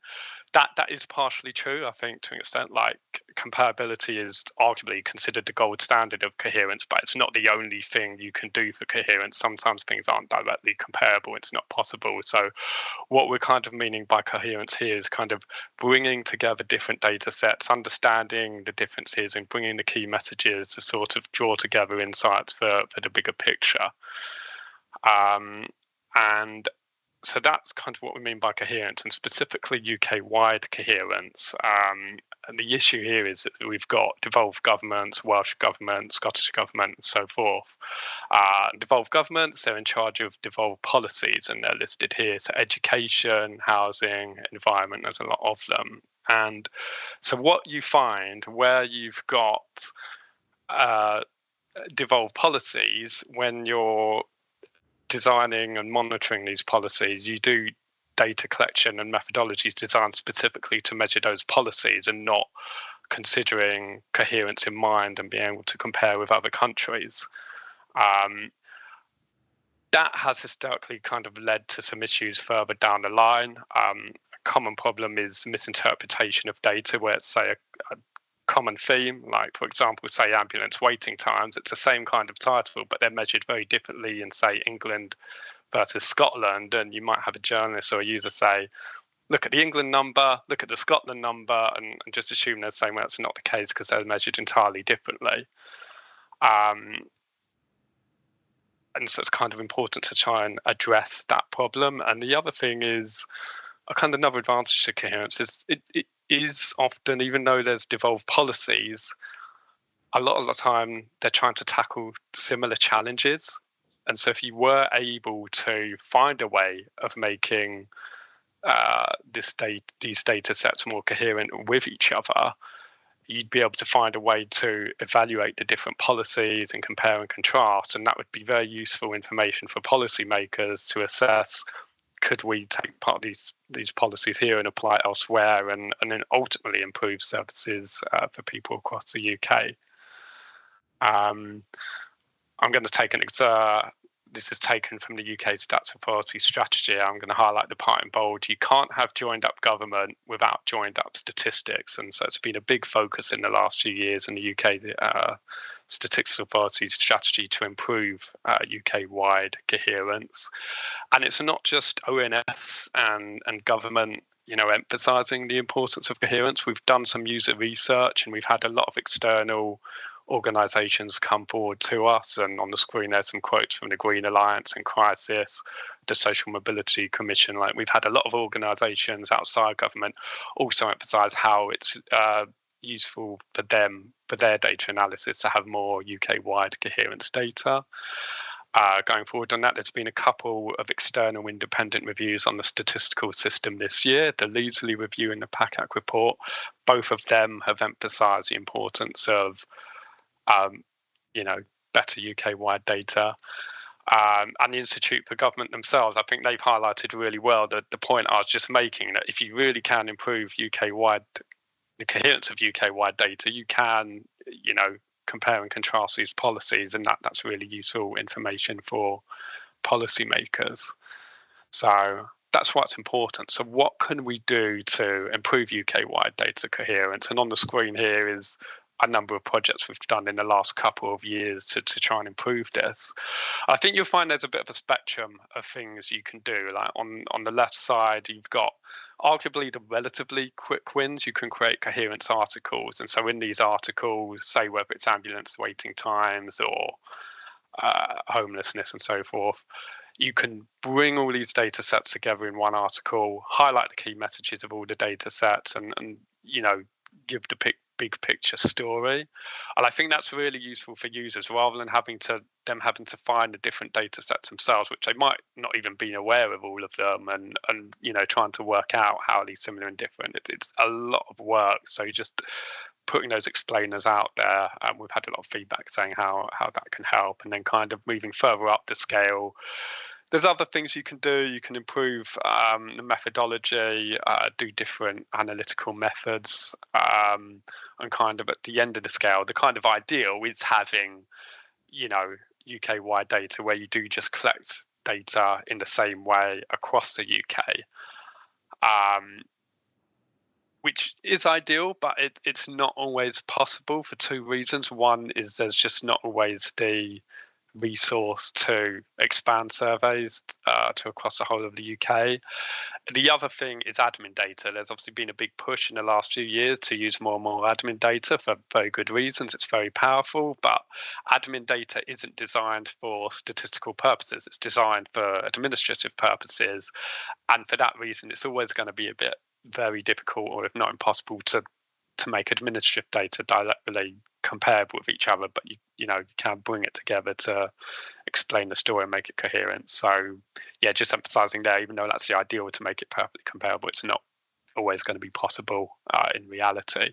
that is partially true, I think, to an extent. Like, comparability is arguably considered the gold standard of coherence, but it's not the only thing you can do for coherence. Sometimes things aren't directly comparable. It's not possible. So what we're kind of meaning by coherence here is kind of bringing together different data sets, understanding the differences and bringing the key messages to sort of draw together insights for the bigger picture. And so that's kind of what we mean by coherence, and specifically UK-wide coherence. And the issue here is that we've got devolved governments, Welsh government, Scottish government, and so forth. Devolved governments, they're in charge of devolved policies, and they're listed here. So education, housing, environment, there's a lot of them. And so what you find where you've got devolved policies, when you're designing and monitoring these policies, you do data collection and methodologies designed specifically to measure those policies and not considering coherence in mind and being able to compare with other countries. That has historically kind of led to some issues further down the line. A common problem is misinterpretation of data, where it's, say, a common theme, like, for example, say ambulance waiting times. It's the same kind of title, but they're measured very differently in, say, England versus Scotland. And you might have a journalist or a user say, look at the England number, look at the Scotland number, and just assume they're saying, well, that's not the case because they're measured entirely differently. And so it's kind of important to try and address that problem. And the other thing is, a kind of another advantage to coherence is it is often, even though there's devolved policies, a lot of the time they're trying to tackle similar challenges. And so if you were able to find a way of making these data sets more coherent with each other, you'd be able to find a way to evaluate the different policies and compare and contrast. And that would be very useful information for policymakers to assess, could we take part of these policies here and apply it elsewhere, and then ultimately improve services for people across the UK. I'm going to take this is taken from the UK Stats Authority strategy. I'm going to highlight the part in bold. You can't have joined up government without joined up statistics. And so it's been a big focus in the last few years in the UK Statistics Authority's strategy to improve UK-wide coherence. And it's not just ONS and government, emphasising the importance of coherence. We've done some user research and we've had a lot of external organisations come forward to us, and on the screen there's some quotes from the Green Alliance and Crisis, the Social Mobility Commission. Like, we've had a lot of organisations outside government also emphasise how it's useful for them, for their data analysis, to have more UK-wide coherence data. Going forward on that, there's been a couple of external independent reviews on the statistical system this year, the Leasley review and the PACAC report. Both of them have emphasised the importance of better UK-wide data. And the Institute for Government themselves, I think they've highlighted really well the point I was just making, that if you really can improve the coherence of UK-wide data, you can, compare and contrast these policies, and that's really useful information for policymakers. So that's what's important. So what can we do to improve UK-wide data coherence? And on the screen here is a number of projects we've done in the last couple of years to try and improve this. I think you'll find there's a bit of a spectrum of things you can do. Like on the left side, you've got arguably the relatively quick wins. You can create coherence articles. And so in these articles, say whether it's ambulance waiting times or homelessness and so forth, you can bring all these data sets together in one article, highlight the key messages of all the data sets, and give the big picture story. And I think that's really useful for users, rather than having to find the different data sets themselves, which they might not even be aware of all of them, and trying to work out how these similar and different. It's a lot of work. So just putting those explainers out there, and we've had a lot of feedback saying how that can help. And then kind of moving further up the scale, there's other things you can do. You can improve the methodology, do different analytical methods, and kind of at the end of the scale, the kind of ideal is having, UK-wide data where you do just collect data in the same way across the UK, which is ideal, but it's not always possible for two reasons. One is there's just not always the resource to expand surveys to across the whole of the UK. The other thing is admin data. There's obviously been a big push in the last few years to use more and more admin data for very good reasons. It's very powerful, but admin data isn't designed for statistical purposes. It's designed for administrative purposes. And for that reason, it's always going to be very difficult, or if not impossible, to make administrative data directly comparable with each other, but you can bring it together to explain the story and make it coherent. So yeah, just emphasizing there, even though that's the ideal to make it perfectly comparable, it's not always going to be possible in reality.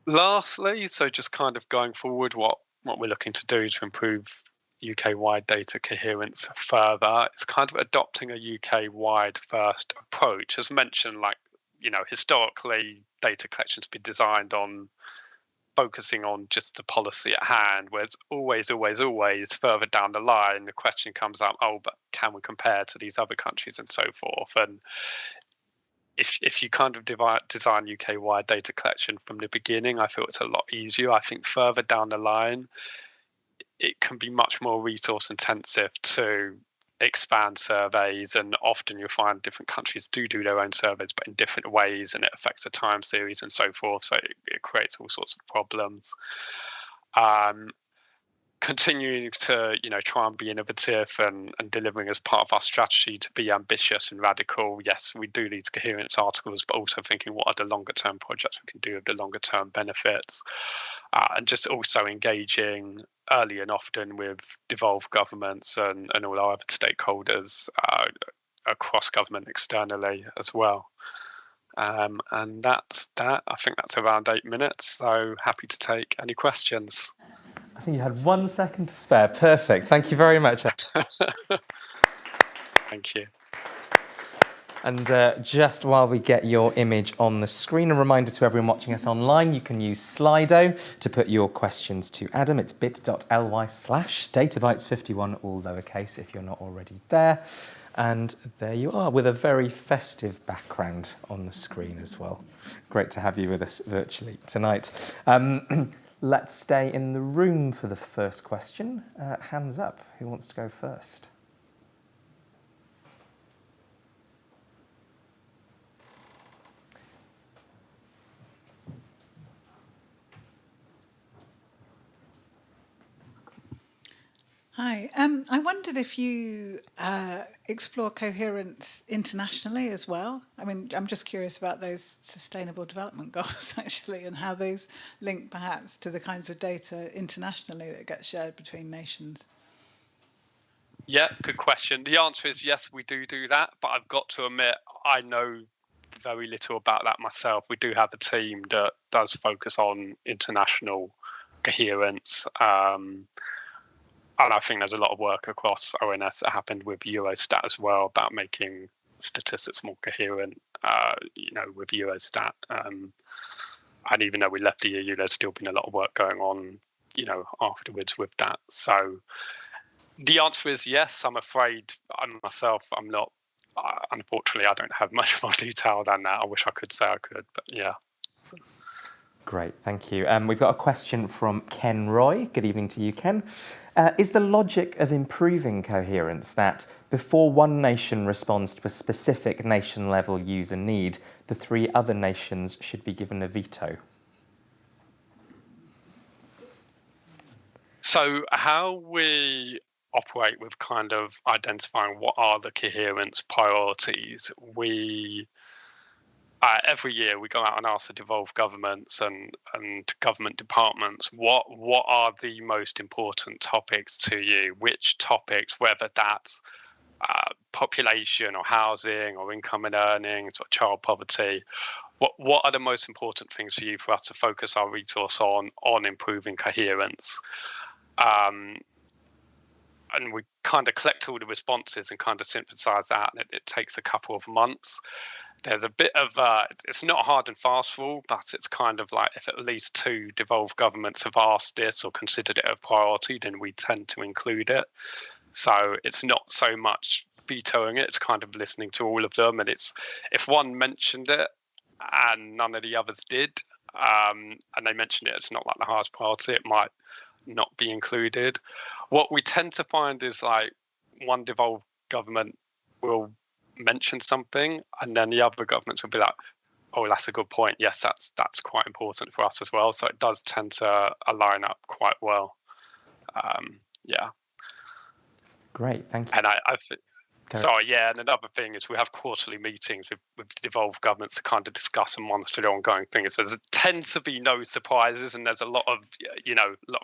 Lastly, so just kind of going forward, what we're looking to do to improve UK-wide data coherence further, it's kind of adopting a UK-wide first approach. As mentioned, historically, data collection's been designed on focusing on just the policy at hand, whereas always further down the line, the question comes up, oh, but can we compare to these other countries and so forth? And if you kind of design UK-wide data collection from the beginning, I feel it's a lot easier. I think further down the line, it can be much more resource intensive to expand surveys, and often you'll find different countries do their own surveys, but in different ways, and it affects the time series and so forth. So it creates all sorts of problems. Continuing to try and be innovative and delivering as part of our strategy to be ambitious and radical. Yes, we do these coherence articles, but also thinking what are the longer term projects we can do with the longer term benefits, and just also engaging early and often with devolved governments and all our other stakeholders across government externally as well. And that's that. I think that's around 8 minutes, so happy to take any questions. I think you had 1 second to spare. Perfect. Thank you very much. Thank you. And just while we get your image on the screen, a reminder to everyone watching us online, you can use Slido to put your questions to Adam. It's bit.ly/databytes51, all lowercase if you're not already there. And there you are, with a very festive background on the screen as well. Great to have you with us virtually tonight. Let's stay in the room for the first question. Hands up. Who wants to go first? Hi. I wondered if you explore coherence internationally as well. I mean, I'm just curious about those sustainable development goals, actually, and how those link perhaps to the kinds of data internationally that get shared between nations. Yeah, good question. The answer is yes, we do that, but I've got to admit, I know very little about that myself. We do have a team that does focus on international coherence. And I think there's a lot of work across ONS that happened with Eurostat as well about making statistics more coherent, with Eurostat. And even though we left the EU, there's still been a lot of work going on, afterwards with that. So the answer is yes. I'm afraid I'm not, unfortunately, I don't have much more detail than that. I wish I could say I could, but yeah. Great, thank you. We've got a question from Ken Roy. Good evening to you, Ken. Is the logic of improving coherence that before one nation responds to a specific nation-level user need, the 3 other nations should be given a veto? So how we operate with kind of identifying what are the coherence priorities, every year we go out and ask the devolved governments and government departments what are the most important topics to you, which topics, whether that's population or housing or income and earnings or child poverty, what are the most important things for you for us to focus our resource on improving coherence. And we kind of collect all the responses and kind of synthesize that, and it takes a couple of months. There's a bit of it's not a hard and fast rule, but it's kind of like if at least 2 devolved governments have asked this or considered it a priority, then we tend to include it. So it's not so much vetoing it, it's kind of listening to all of them. And it's if one mentioned it and none of the others did, and they mentioned it, it's not like the highest priority, it might not be included. What we tend to find is like one devolved government will mention something and then the other governments will be like, oh, that's a good point, yes, that's quite important for us as well. So it does tend to align up quite well. Yeah, great, thank you. and and another thing is we have quarterly meetings with devolved governments to kind of discuss and monitor the ongoing things. There tends to be no surprises, and there's a lot of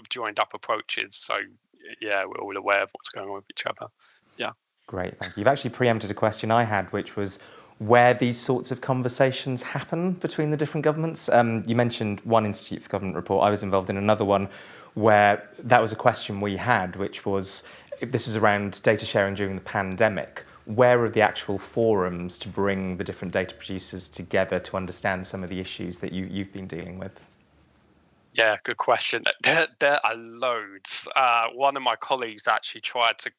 joined up approaches. So yeah, we're all aware of what's going on with each other. Yeah. Great, thank you. You've actually preempted a question I had, which was where these sorts of conversations happen between the different governments. You mentioned one Institute for Government report. I was involved in another one where that was a question we had, which was, this is around data sharing during the pandemic. Where are the actual forums to bring the different data producers together to understand some of the issues that you've been dealing with? Yeah, good question. There are loads. One of my colleagues actually tried to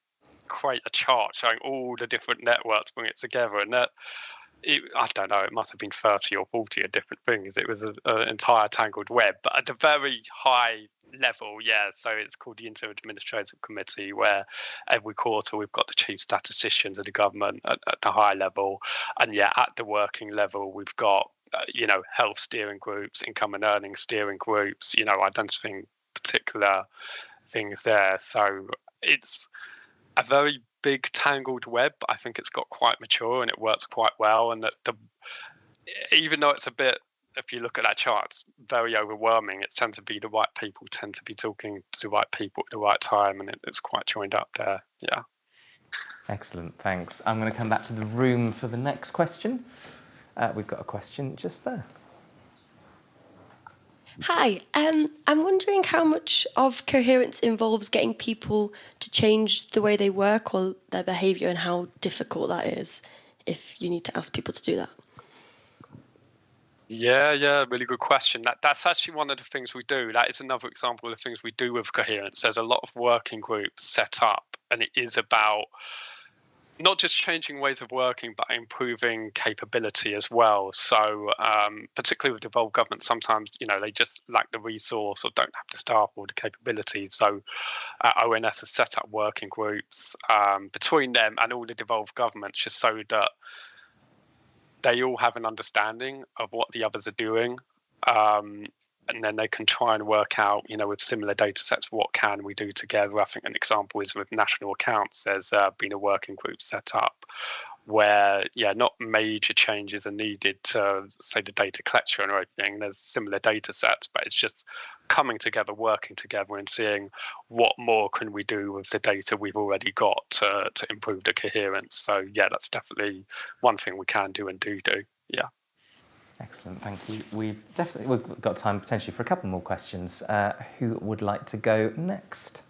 create a chart showing all the different networks, bring it together, and I don't know, it must have been 30 or 40 different things. It was an entire tangled web. But at a very high level, yeah, so it's called the Inter-Administrative Committee, where every quarter we've got the chief statisticians of the government at the high level. And yeah, at the working level, we've got, health steering groups, income and earnings steering groups, identifying particular things there. So it's a very big tangled web. I think it's got quite mature and it works quite well. And that even though it's a bit, if you look at that chart, it's very overwhelming. It tends to be the right people tend to be talking to the right people at the right time, and it's quite joined up there. Yeah. Excellent, thanks. I'm going to come back to the room for the next question. We've got a question just there. Hi, I'm wondering how much of coherence involves getting people to change the way they work or their behaviour, and how difficult that is if you need to ask people to do that. Yeah, really good question. That's actually one of the things we do. That is another example of the things we do with coherence. There's a lot of working groups set up, and it is about not just changing ways of working, but improving capability as well. So particularly with devolved government, sometimes, they just lack the resource or don't have the staff or the capability. So ONS has set up working groups between them and all the devolved governments, just so that they all have an understanding of what the others are doing. And then they can try and work out, with similar data sets, what can we do together? I think an example is with national accounts. There's been a working group set up where, not major changes are needed to, say, the data collection or anything. There's similar data sets, but it's just coming together, working together and seeing what more can we do with the data we've already got to improve the coherence. So, that's definitely one thing we can do and do. Yeah. Excellent, thank you. We've got time potentially for a couple more questions. Who would like to go next?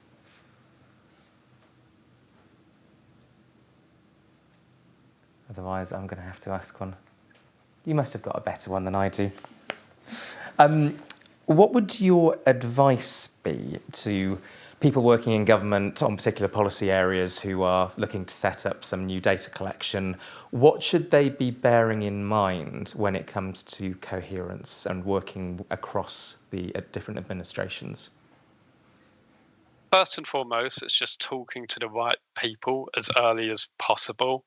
Otherwise, I'm going to have to ask one. You must have got a better one than I do. What would your advice be to people working in government on particular policy areas who are looking to set up some new data collection? What should they be bearing in mind when it comes to coherence and working across the different administrations? First and foremost, it's just talking to the right people as early as possible.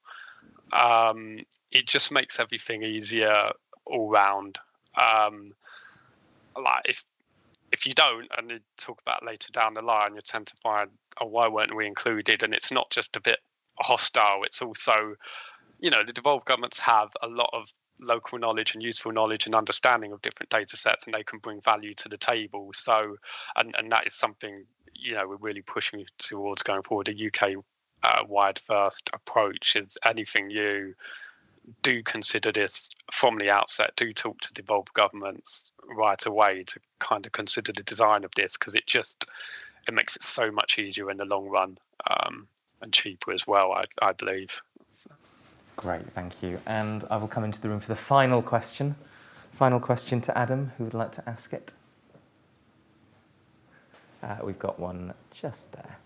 It just makes everything easier all round. Like if you don't, and you talk about later down the line, you tend to find, why weren't we included? And it's not just a bit hostile. It's also, the devolved governments have a lot of local knowledge and useful knowledge and understanding of different data sets, and they can bring value to the table. So, and that is something, we're really pushing towards going forward. A UK-wide first approach is anything new. Do consider this from the outset. Do talk to devolved governments right away to kind of consider the design of this, because it makes it so much easier in the long run, and cheaper as well, I believe. Great, thank you. And I will come into the room for the final question. Final question to Adam. Who would like to ask it? We've got one just there.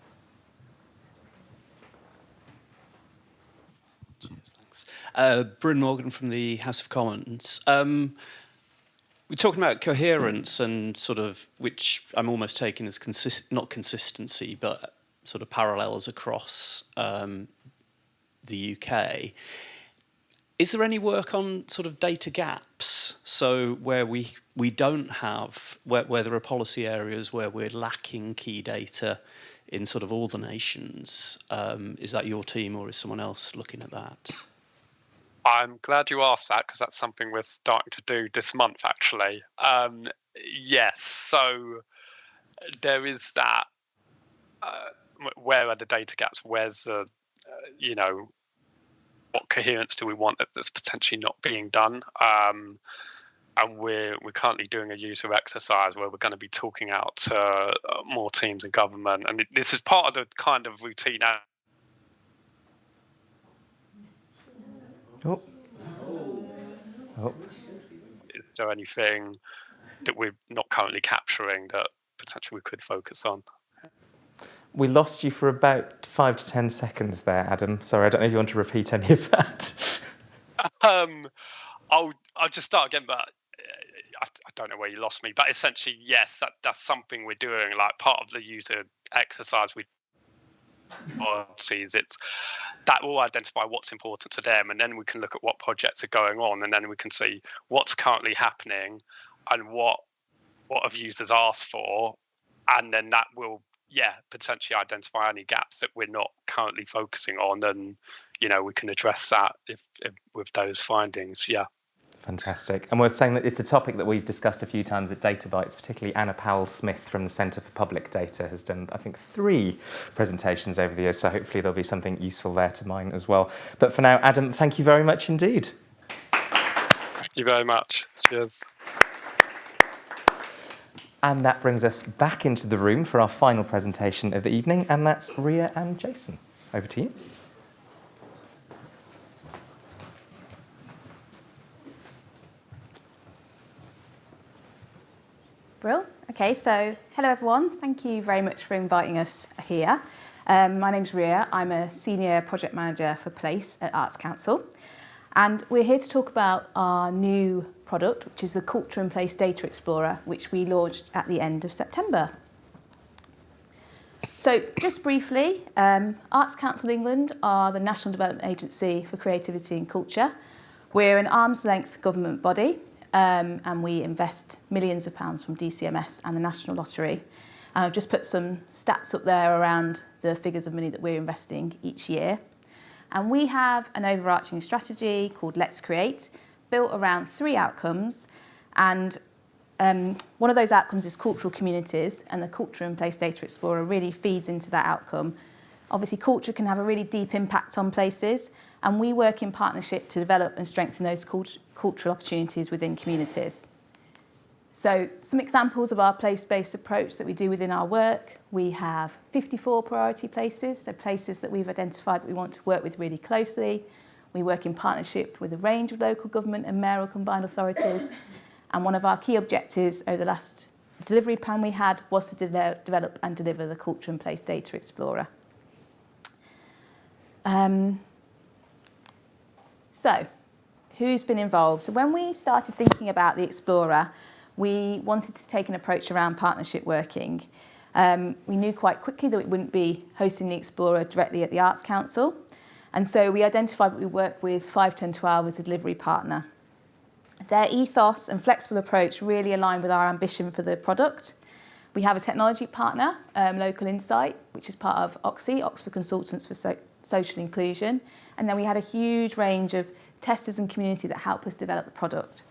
Cheers, thanks. Bryn Morgan from the House of Commons. We're talking about coherence and sort of, which I'm almost taking as not consistency, but sort of parallels across the UK. Is there any work on sort of data gaps? So where we don't have, where there are policy areas where we're lacking key data in sort of all the nations. Is that your team or is someone else looking at that? I'm glad you asked that, because that's something we're starting to do this month, actually. Yes, so there is that. Where are the data gaps? Where's the, what coherence do we want that's potentially not being done? And we're currently doing a user exercise where we're going to be talking out to more teams in government. And this is part of the kind of routine. Oh. Is there anything that we're not currently capturing that potentially we could focus on. We lost you for about 5 to 10 seconds there, Adam. Sorry, I don't know if you want to repeat any of that. I'll just start again, but I don't know where you lost me. But essentially, yes, that's something we're doing. Like part of the user exercise we sees it's that will identify what's important to them, and then we can look at what projects are going on, and then we can see what's currently happening and what have users asked for, and then that will potentially identify any gaps that we're not currently focusing on, and we can address that if with those findings. Fantastic. And worth saying that it's a topic that we've discussed a few times at Data Bites, particularly Anna Powell-Smith from the Centre for Public Data has done, I think, 3 presentations over the years, so hopefully there'll be something useful there to mine as well. But for now, Adam, thank you very much indeed. Thank you very much. Cheers. And that brings us back into the room for our final presentation of the evening, and that's Ria and Jason. Over to you. Brill. Okay, so hello everyone. Thank you very much for inviting us here. My name's Ria. I'm a Senior Project Manager for Place at Arts Council. And we're here to talk about our new product, which is the Culture and Place Data Explorer, which we launched at the end of September. So just briefly, Arts Council England are the National Development Agency for Creativity and Culture. We're an arm's length government body, and we invest millions of pounds from DCMS and the National Lottery. I've just put some stats up there around the figures of money that we're investing each year. And we have an overarching strategy called Let's Create, built around 3 outcomes. And one of those outcomes is cultural communities, and the Culture and Place Data Explorer really feeds into that outcome. Obviously, culture can have a really deep impact on places, and we work in partnership to develop and strengthen those cultural opportunities within communities. So some examples of our place-based approach that we do within our work. We have 54 priority places, so places that we've identified that we want to work with really closely. We work in partnership with a range of local government and mayoral combined authorities. And one of our key objectives over the last delivery plan we had was to develop and deliver the Culture and Place Data Explorer. So, who's been involved? So when we started thinking about the Explorer, we wanted to take an approach around partnership working. We knew quite quickly that we wouldn't be hosting the Explorer directly at the Arts Council. And so we identified that we work with 51012 as a delivery partner. Their ethos and flexible approach really align with our ambition for the product. We have a technology partner, Local Insight, which is part of OXI, Oxford Consultants for Social Inclusion. And then we had a huge range of testers and community that help us develop the product.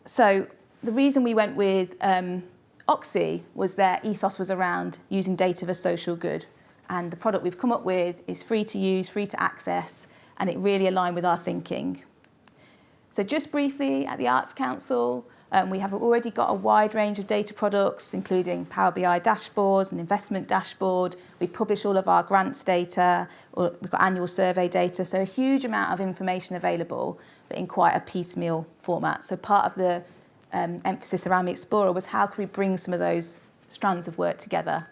So the reason we went with OXI was their ethos was around using data for social good. And the product we've come up with is free to use, free to access, and it really aligned with our thinking. So just briefly, at the Arts Council, we have already got a wide range of data products, including Power BI dashboards, an investment dashboard. We publish all of our grants data, we've got annual survey data, so a huge amount of information available, but in quite a piecemeal format. So part of the emphasis around the Explorer was how could we bring some of those strands of work together.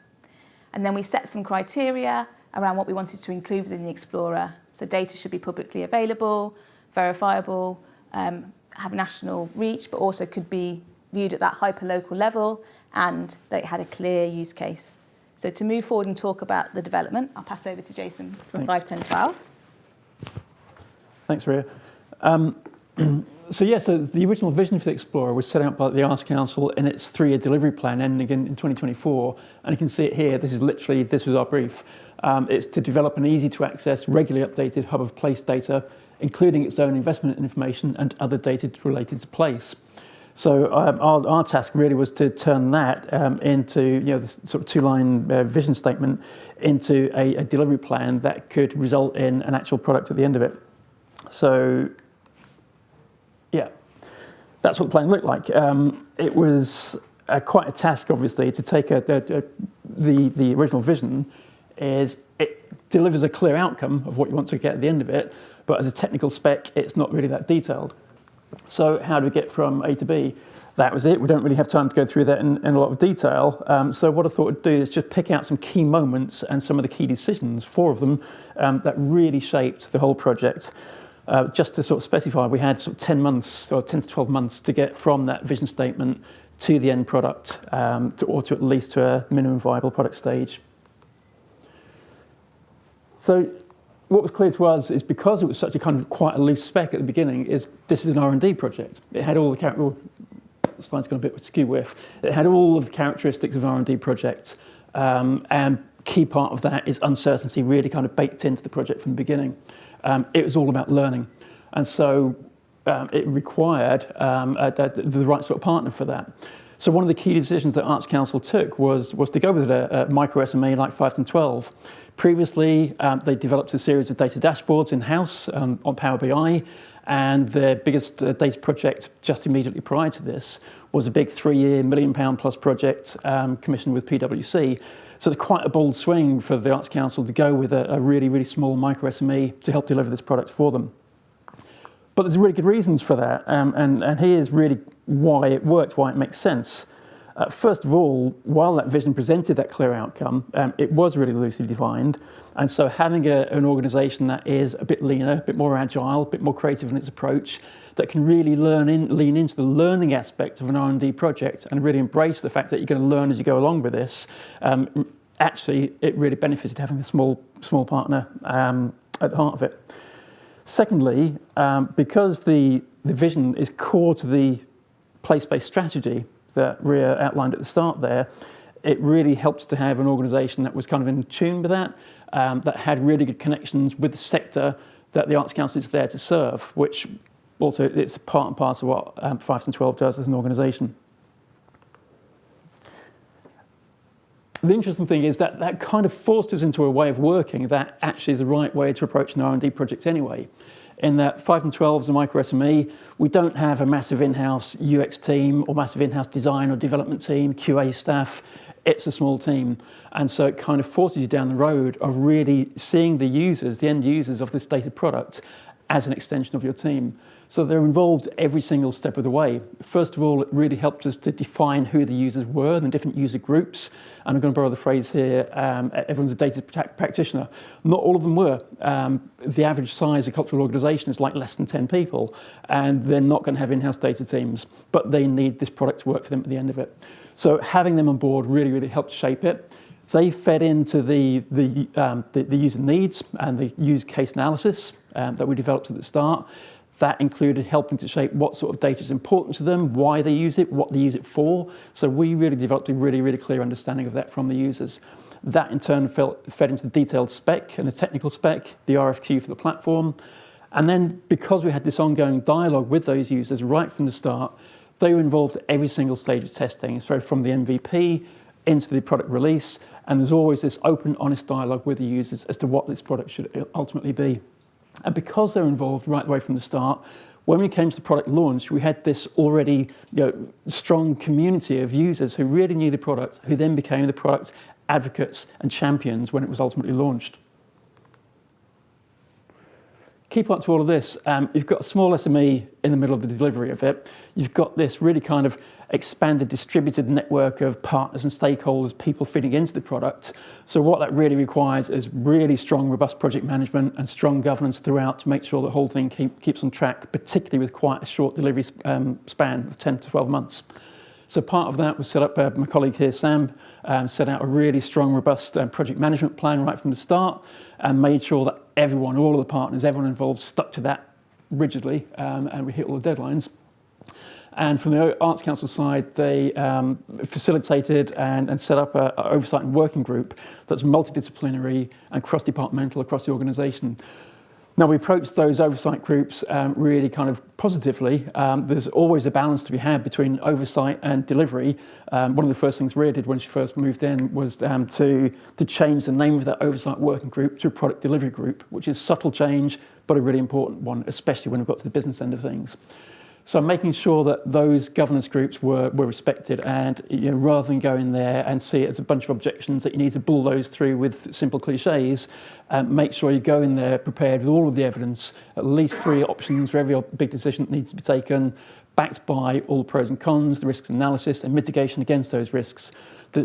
And then we set some criteria around what we wanted to include within the Explorer. So data should be publicly available, verifiable, have national reach, but also could be viewed at that hyper-local level, and that it had a clear use case. So to move forward and talk about the development, I'll pass over to Jason from 51012. Thanks, Ria. So the original vision for the Explorer was set out by the Arts Council in its 3-year delivery plan ending in 2024. And you can see it here. This was our brief. It's to develop an easy-to-access, regularly updated hub of place data, including its own investment information and other data related to place. So our task really was to turn that into the sort of 2-line vision statement into a delivery plan that could result in an actual product at the end of it. So that's what the plan looked like. It was quite a task, obviously, to take the original vision. Is it delivers a clear outcome of what you want to get at the end of it, but as a technical spec, it's not really that detailed. So how do we get from A to B? That was it. We don't really have time to go through that in a lot of detail. So what I thought I'd do is just pick out some key moments and some of the key decisions, 4 of them, that really shaped the whole project. Just to sort of specify, we had sort of 10 months or 10 to 12 months to get from that vision statement to the end product, or to at least to a minimum viable product stage. So what was clear to us is, because it was such a kind of quite a loose spec at the beginning, is this is an R&D project. It had all the the slide's gone a bit skew with. It had all of the characteristics of an R&D project, and key part of that is uncertainty really kind of baked into the project from the beginning. It was all about learning, and so it required the right sort of partner for that. So one of the key decisions that Arts Council took was to go with a micro SME like 512. Previously, they developed a series of data dashboards in-house on Power BI, and their biggest data project just immediately prior to this was a big 3-year £1 million plus project commissioned with PwC. So it's quite a bold swing for the Arts Council to go with a really, really small micro SME to help deliver this product for them. But there's really good reasons for that, and here's really why it worked, why it makes sense. First of all, while that vision presented that clear outcome, it was really loosely defined, and so having an organisation that is a bit leaner, a bit more agile, a bit more creative in its approach, that can really lean into the learning aspect of an R&D project and really embrace the fact that you're going to learn as you go along with this, actually it really benefited having a small partner at the heart of it. Secondly, because the vision is core to the place-based strategy that Ria outlined at the start there, it really helps to have an organisation that was kind of in tune with that, that had really good connections with the sector that the Arts Council is there to serve, which also it's part and parcel of what 512 does as an organisation. The interesting thing is that kind of forced us into a way of working that actually is the right way to approach an R&D project anyway. In that 512 is a micro SME, we don't have a massive in-house UX team or massive in-house design or development team, QA staff. It's a small team. And so it kind of forces you down the road of really seeing the users, the end users of this data product as an extension of your team. So they're involved every single step of the way. First of all, it really helped us to define who the users were and the different user groups. And I'm going to borrow the phrase here, everyone's a data practitioner. Not all of them were. The average size of a cultural organisation is like less than 10 people, and they're not going to have in-house data teams, but they need this product to work for them at the end of it. So having them on board really, really helped shape it. They fed into the user needs and the use case analysis that we developed at the start. That included helping to shape what sort of data is important to them, why they use it, what they use it for. So we really developed a really, really clear understanding of that from the users. That in turn fed into the detailed spec and the technical spec, the RFQ for the platform. And then because we had this ongoing dialogue with those users right from the start, they were involved at every single stage of testing. So from the MVP into the product release, and there's always this open, honest dialogue with the users as to what this product should ultimately be. And because they're involved right away from the start, when we came to the product launch, we had this already strong community of users who really knew the product, who then became the product advocates and champions when it was ultimately launched. Key part to all of this, you've got a small SME in the middle of the delivery of it. You've got this really kind of expanded, distributed network of partners and stakeholders, people feeding into the product. So what that really requires is really strong, robust project management and strong governance throughout to make sure the whole thing keeps on track, particularly with quite a short delivery span of 10 to 12 months. So part of that was set up, my colleague here, Sam, set out a really strong, robust project management plan right from the start and made sure that everyone, all of the partners, everyone involved stuck to that rigidly, and we hit all the deadlines. And from the Arts Council side, they facilitated and set up an oversight and working group that's multidisciplinary and cross-departmental across the organisation. Now, we approached those oversight groups really kind of positively. There's always a balance to be had between oversight and delivery. One of the first things Ria did when she first moved in was to change the name of that oversight working group to a product delivery group, which is a subtle change, but a really important one, especially when we've got to the business end of things. So making sure that those governance groups were respected, and rather than go in there and see it as a bunch of objections that you need to bulldoze through with simple cliches, make sure you go in there prepared with all of the evidence, at least 3 options for every big decision that needs to be taken, backed by all the pros and cons, the risks analysis and mitigation against those risks.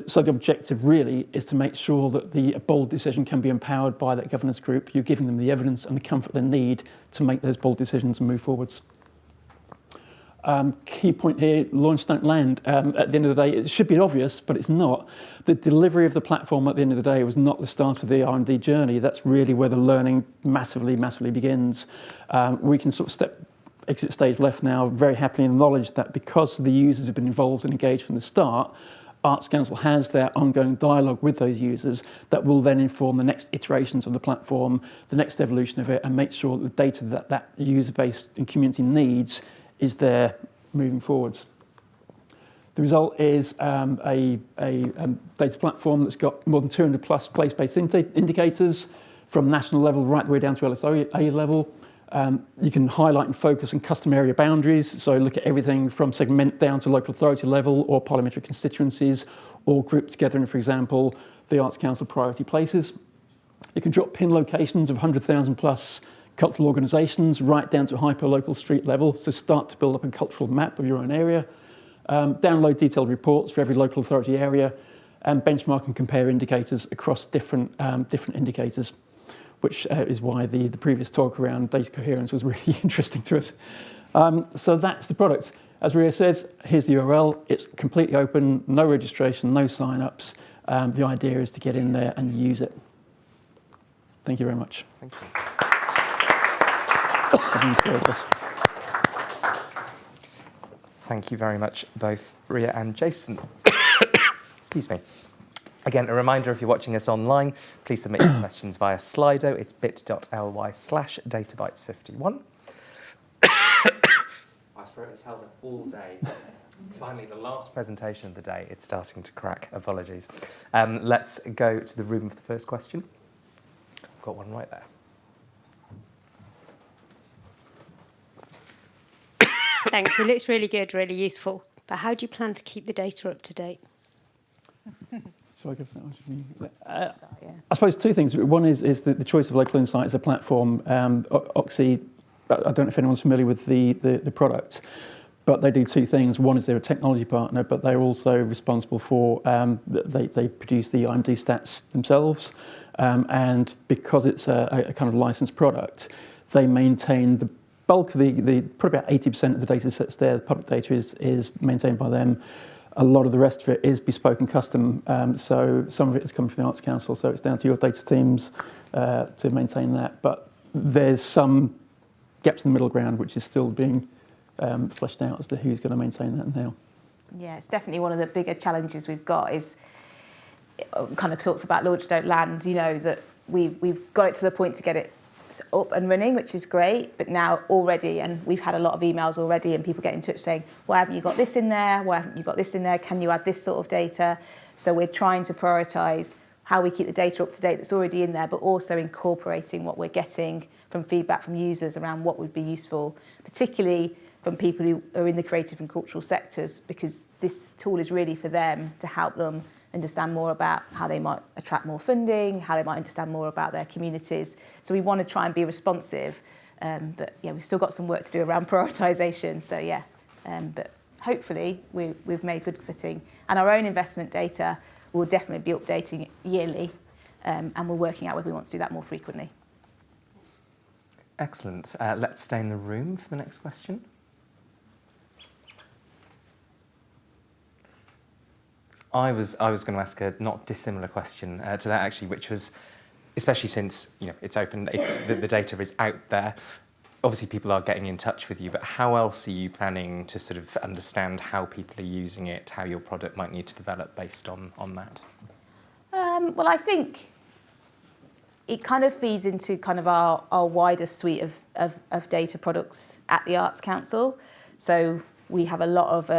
So the objective really is to make sure that the bold decision can be empowered by that governance group. You're giving them the evidence and the comfort they need to make those bold decisions and move forwards. Key point here, launch don't land. At the end of the day, it should be obvious, but it's not. The delivery of the platform at the end of the day was not the start of the R&D journey. That's really where the learning massively begins. We can sort of exit stage left now very happily in the knowledge that because the users have been involved and engaged from the start, Arts Council has their ongoing dialogue with those users that will then inform the next iterations of the platform, the next evolution of it, and make sure that the data that user base and community needs is there moving forwards. The result is a data platform that's got more than 200 plus place-based indicators from national level right the way down to LSA level. You can highlight and focus on custom area boundaries, so look at everything from segment down to local authority level or parliamentary constituencies, or group together in, for example, the Arts Council priority places. You can drop pin locations of 100,000 plus cultural organisations right down to hyper-local street level, so start to build up a cultural map of your own area. Download detailed reports for every local authority area, and benchmark and compare indicators across different indicators, which is why the previous talk around data coherence was really interesting to us. So that's the product. As Ria says, here's the URL. It's completely open, no registration, no sign-ups. The idea is to get in there and use it. Thank you very much. Thank you. Thank you very much, both Ria and Jason. Excuse me. Again, a reminder, if you're watching us online, please submit your questions via Slido. It's bit.ly/databytes51. My throat has held up all day. Finally, the last presentation of the day. It's starting to crack. Apologies. Let's go to the room for the first question. Got one right there. Thanks. It looks really good, really useful. But how do you plan to keep the data up to date? Shall I give that one? I suppose 2 things. One is the choice of local insight as a platform. Oxy, I don't know if anyone's familiar with the product, but they do 2 things. One is they're a technology partner, but they're also responsible for, they produce the IMD stats themselves. And because it's a kind of licensed product, they maintain the bulk of probably about 80% of the data sets there, the public data is maintained by them. A lot of the rest of it is bespoke and custom, so some of it has come from the Arts Council, so it's down to your data teams to maintain that. But there's some gaps in the middle ground, which is still being fleshed out as to who's going to maintain that now. Yeah, it's definitely one of the bigger challenges we've got is, it kind of talks about launch don't land, that we've got it to the point to get it up and running, which is great, but now already, and we've had a lot of emails already and people get in touch saying, why haven't you got this in there? Why haven't you got this in there? Can you add this sort of data? So we're trying to prioritise how we keep the data up to date that's already in there, but also incorporating what we're getting from feedback from users around what would be useful, particularly from people who are in the creative and cultural sectors, because this tool is really for them to help them understand more about how they might attract more funding, how they might understand more about their communities. So we want to try and be responsive, but yeah, we've still got some work to do around prioritisation. So yeah, but hopefully we've made good footing. And our own investment data will definitely be updating yearly, and we're working out whether we want to do that more frequently. Excellent. Let's stay in the room for the next question. I was going to ask a not dissimilar question to that actually, which was, especially since it's open, the data is out there. Obviously, people are getting in touch with you, but how else are you planning to sort of understand how people are using it, how your product might need to develop based on that? Well, I think it kind of feeds into kind of our wider suite of data products at the Arts Council. So we have a lot of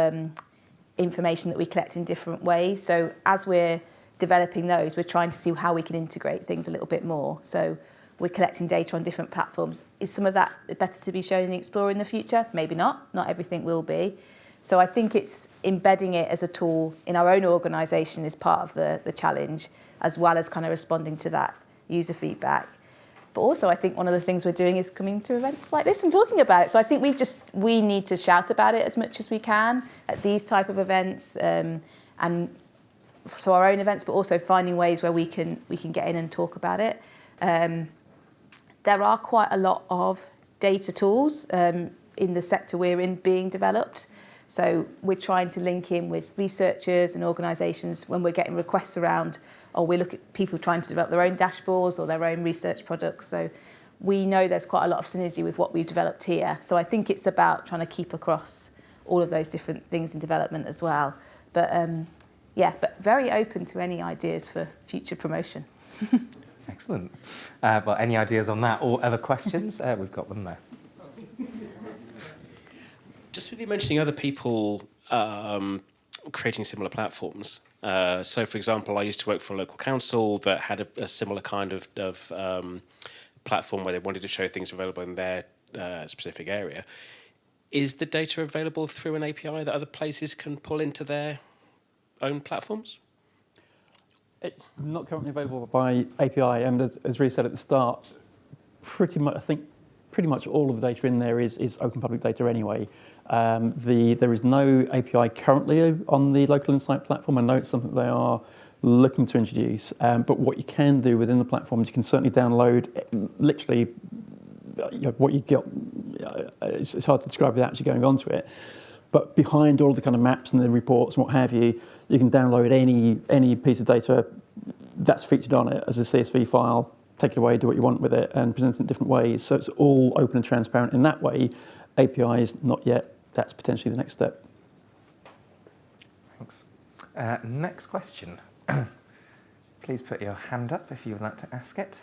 information that we collect in different ways. So as we're developing those, we're trying to see how we can integrate things a little bit more. So we're collecting data on different platforms. Is some of that better to be shown in the Explorer in the future? Maybe not. Not everything will be. So I think it's embedding it as a tool in our own organisation is part of the challenge, as well as kind of responding to that user feedback. But also I think one of the things we're doing is coming to events like this and talking about it. So I think we need to shout about it as much as we can at these type of events, and so our own events, but also finding ways where we can get in and talk about it. There are quite a lot of data tools in the sector we're in being developed. So we're trying to link in with researchers and organisations when we're getting requests around, or we look at people trying to develop their own dashboards or their own research products. So we know there's quite a lot of synergy with what we've developed here. So I think it's about trying to keep across all of those different things in development as well. But but very open to any ideas for future promotion. Excellent. Well, any ideas on that or other questions? We've got them there. Just with you mentioning other people creating similar platforms. So, for example, I used to work for a local council that had a similar kind of platform where they wanted to show things available in their specific area. Is the data available through an API that other places can pull into their own platforms? It's not currently available by API, and as Rhys said at the start, pretty much all of the data in there is open public data anyway. There is no API currently on the Local Insight platform. I know it's something they are looking to introduce, but what you can do within the platform is you can certainly download literally what you get. It's hard to describe without actually going onto it. But behind all the kind of maps and the reports and what have you, you can download any piece of data that's featured on it as a CSV file, take it away, do what you want with it, and present it in different ways. So it's all open and transparent in that way. APIs, not yet. That's potentially the next step. Thanks. Next question. Please put your hand up if you would like to ask it.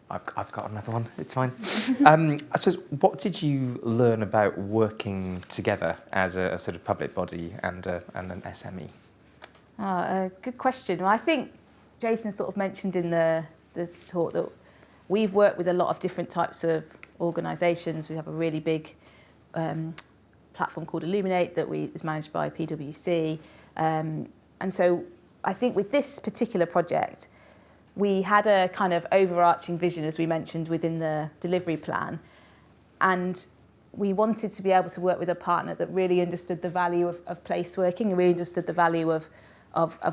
I've got another one. It's fine. I suppose, what did you learn about working together as a sort of public body and an SME? Good question. Well, I think Jason sort of mentioned in the talk that we've worked with a lot of different types of organisations. We have a really big platform called Illuminate that is managed by PwC. And so I think with this particular project, we had a kind of overarching vision, as we mentioned, within the delivery plan. And we wanted to be able to work with a partner that really understood the value of place working and really understood the value of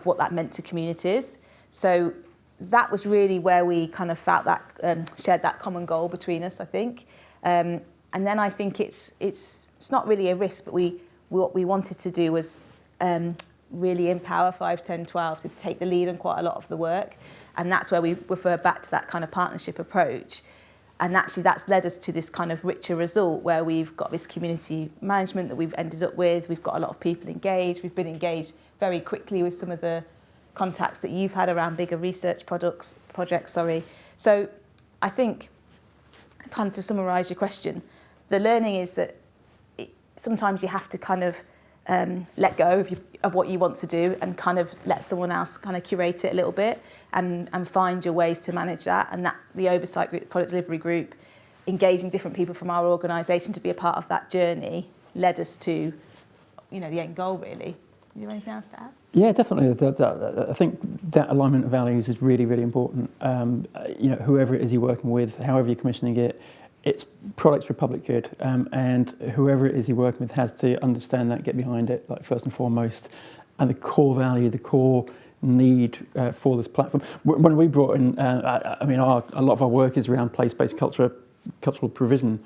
what that meant to communities. So that was really where we kind of felt that, shared that common goal between us, I think. And then I think it's not really a risk, but what we wanted to do was really empower 5, 10, 12 to take the lead on quite a lot of the work. And that's where we refer back to that kind of partnership approach. And actually that's led us to this kind of richer result where we've got this community management that we've ended up with. We've got a lot of people engaged. We've been engaged very quickly with some of the contacts that you've had around bigger research projects. So I think, kind of to summarise your question, the learning is that sometimes you have to kind of let go of what you want to do and kind of let someone else kind of curate it a little bit and find your ways to manage that. And that the oversight group, the product delivery group, engaging different people from our organisation to be a part of that journey led us to, the end goal really. Do you have anything else to add? Yeah, definitely. I think that alignment of values is really, really important. Whoever it is you're working with, however you're commissioning it, it's products for public good, and whoever it is you're working with has to understand that, get behind it, like first and foremost, and the core value, the core need for this platform. When we brought in, a lot of our work is around place-based cultural provision,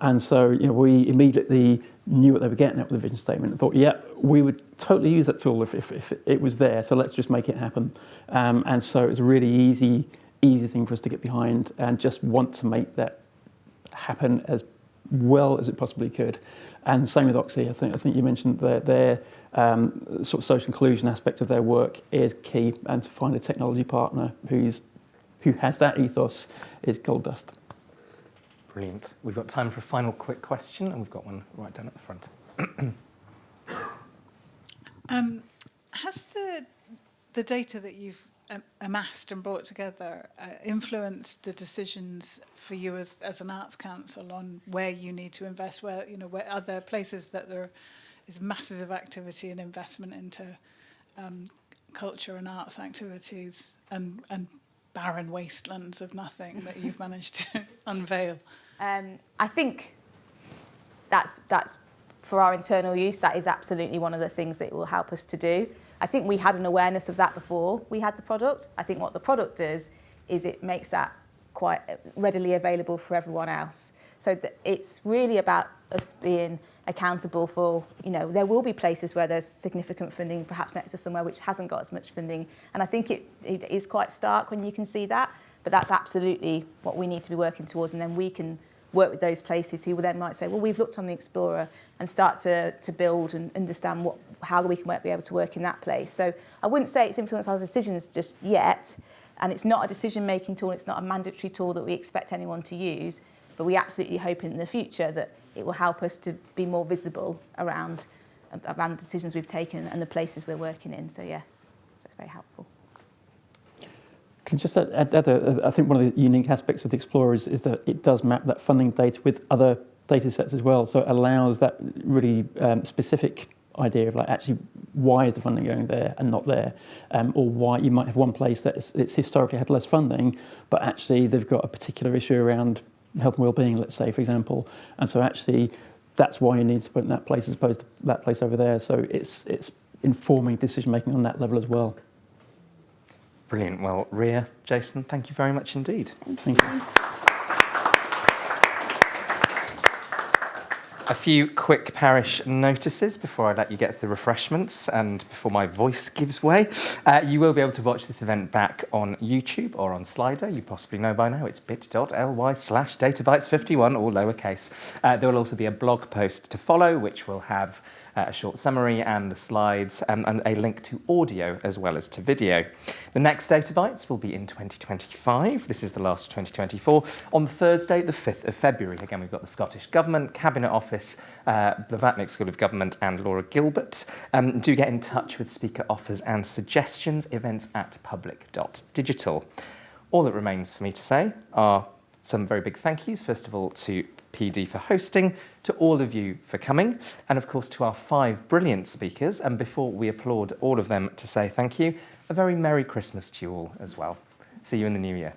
and so we immediately knew what they were getting at with the vision statement and thought, yeah, we would totally use that tool if it was there. So let's just make it happen. And so it was a really easy thing for us to get behind and just want to make that happen as well as it possibly could. And same with Oxy. I think you mentioned that their sort of social inclusion aspect of their work is key, and to find a technology partner who has that ethos is gold dust. Brilliant. We've got time for a final quick question, and we've got one right down at the front. Has the data that you've amassed and brought together influenced the decisions for you as an arts council on where you need to invest, where are there places that there is masses of activity and investment into culture and arts activities, and barren wastelands of nothing that you've managed to unveil? I think that's for our internal use, that is absolutely one of the things that it will help us to do. I think we had an awareness of that before we had the product. I think what the product does is it makes that quite readily available for everyone else. So it's really about us being accountable for, there will be places where there's significant funding, perhaps next to somewhere which hasn't got as much funding. And I think it is quite stark when you can see that, but that's absolutely what we need to be working towards. And then we can work with those places who then might say, well, we've looked on the Explorer, and start to build and understand how we can be able to work in that place. So I wouldn't say it's influenced our decisions just yet, and it's not a decision-making tool, it's not a mandatory tool that we expect anyone to use, but we absolutely hope in the future that it will help us to be more visible around the decisions we've taken and the places we're working in. So yes, so it's very helpful. Can I just add I think one of the unique aspects of the Explorer is that it does map that funding data with other data sets as well. So it allows that really specific idea of actually why is the funding going there and not there, or why you might have one place that it's historically had less funding, but actually they've got a particular issue around health and well-being, let's say, for example. And so actually that's why you need to put it in that place as opposed to that place over there. So it's informing decision-making on that level as well. Brilliant. Well, Ria, Jason, thank you very much indeed. Thank you. A few quick parish notices before I let you get to the refreshments and before my voice gives way. You will be able to watch this event back on YouTube or on Slido. You possibly know by now it's bit.ly/databytes51, all lowercase. There will also be a blog post to follow, which will have a short summary and the slides and a link to audio as well as to video. The next Data Bites will be in 2025. This is the last of 2024. On Thursday, the 5th of February. Again, we've got the Scottish Government, Cabinet Office, the Vatnik School of Government and Laura Gilbert. Do get in touch with speaker offers and suggestions, events@public.digital. All that remains for me to say are some very big thank yous. First of all, to PD for hosting, to all of you for coming, and of course to our 5 brilliant speakers. And before we applaud all of them to say thank you, a very Merry Christmas to you all as well. See you in the new year.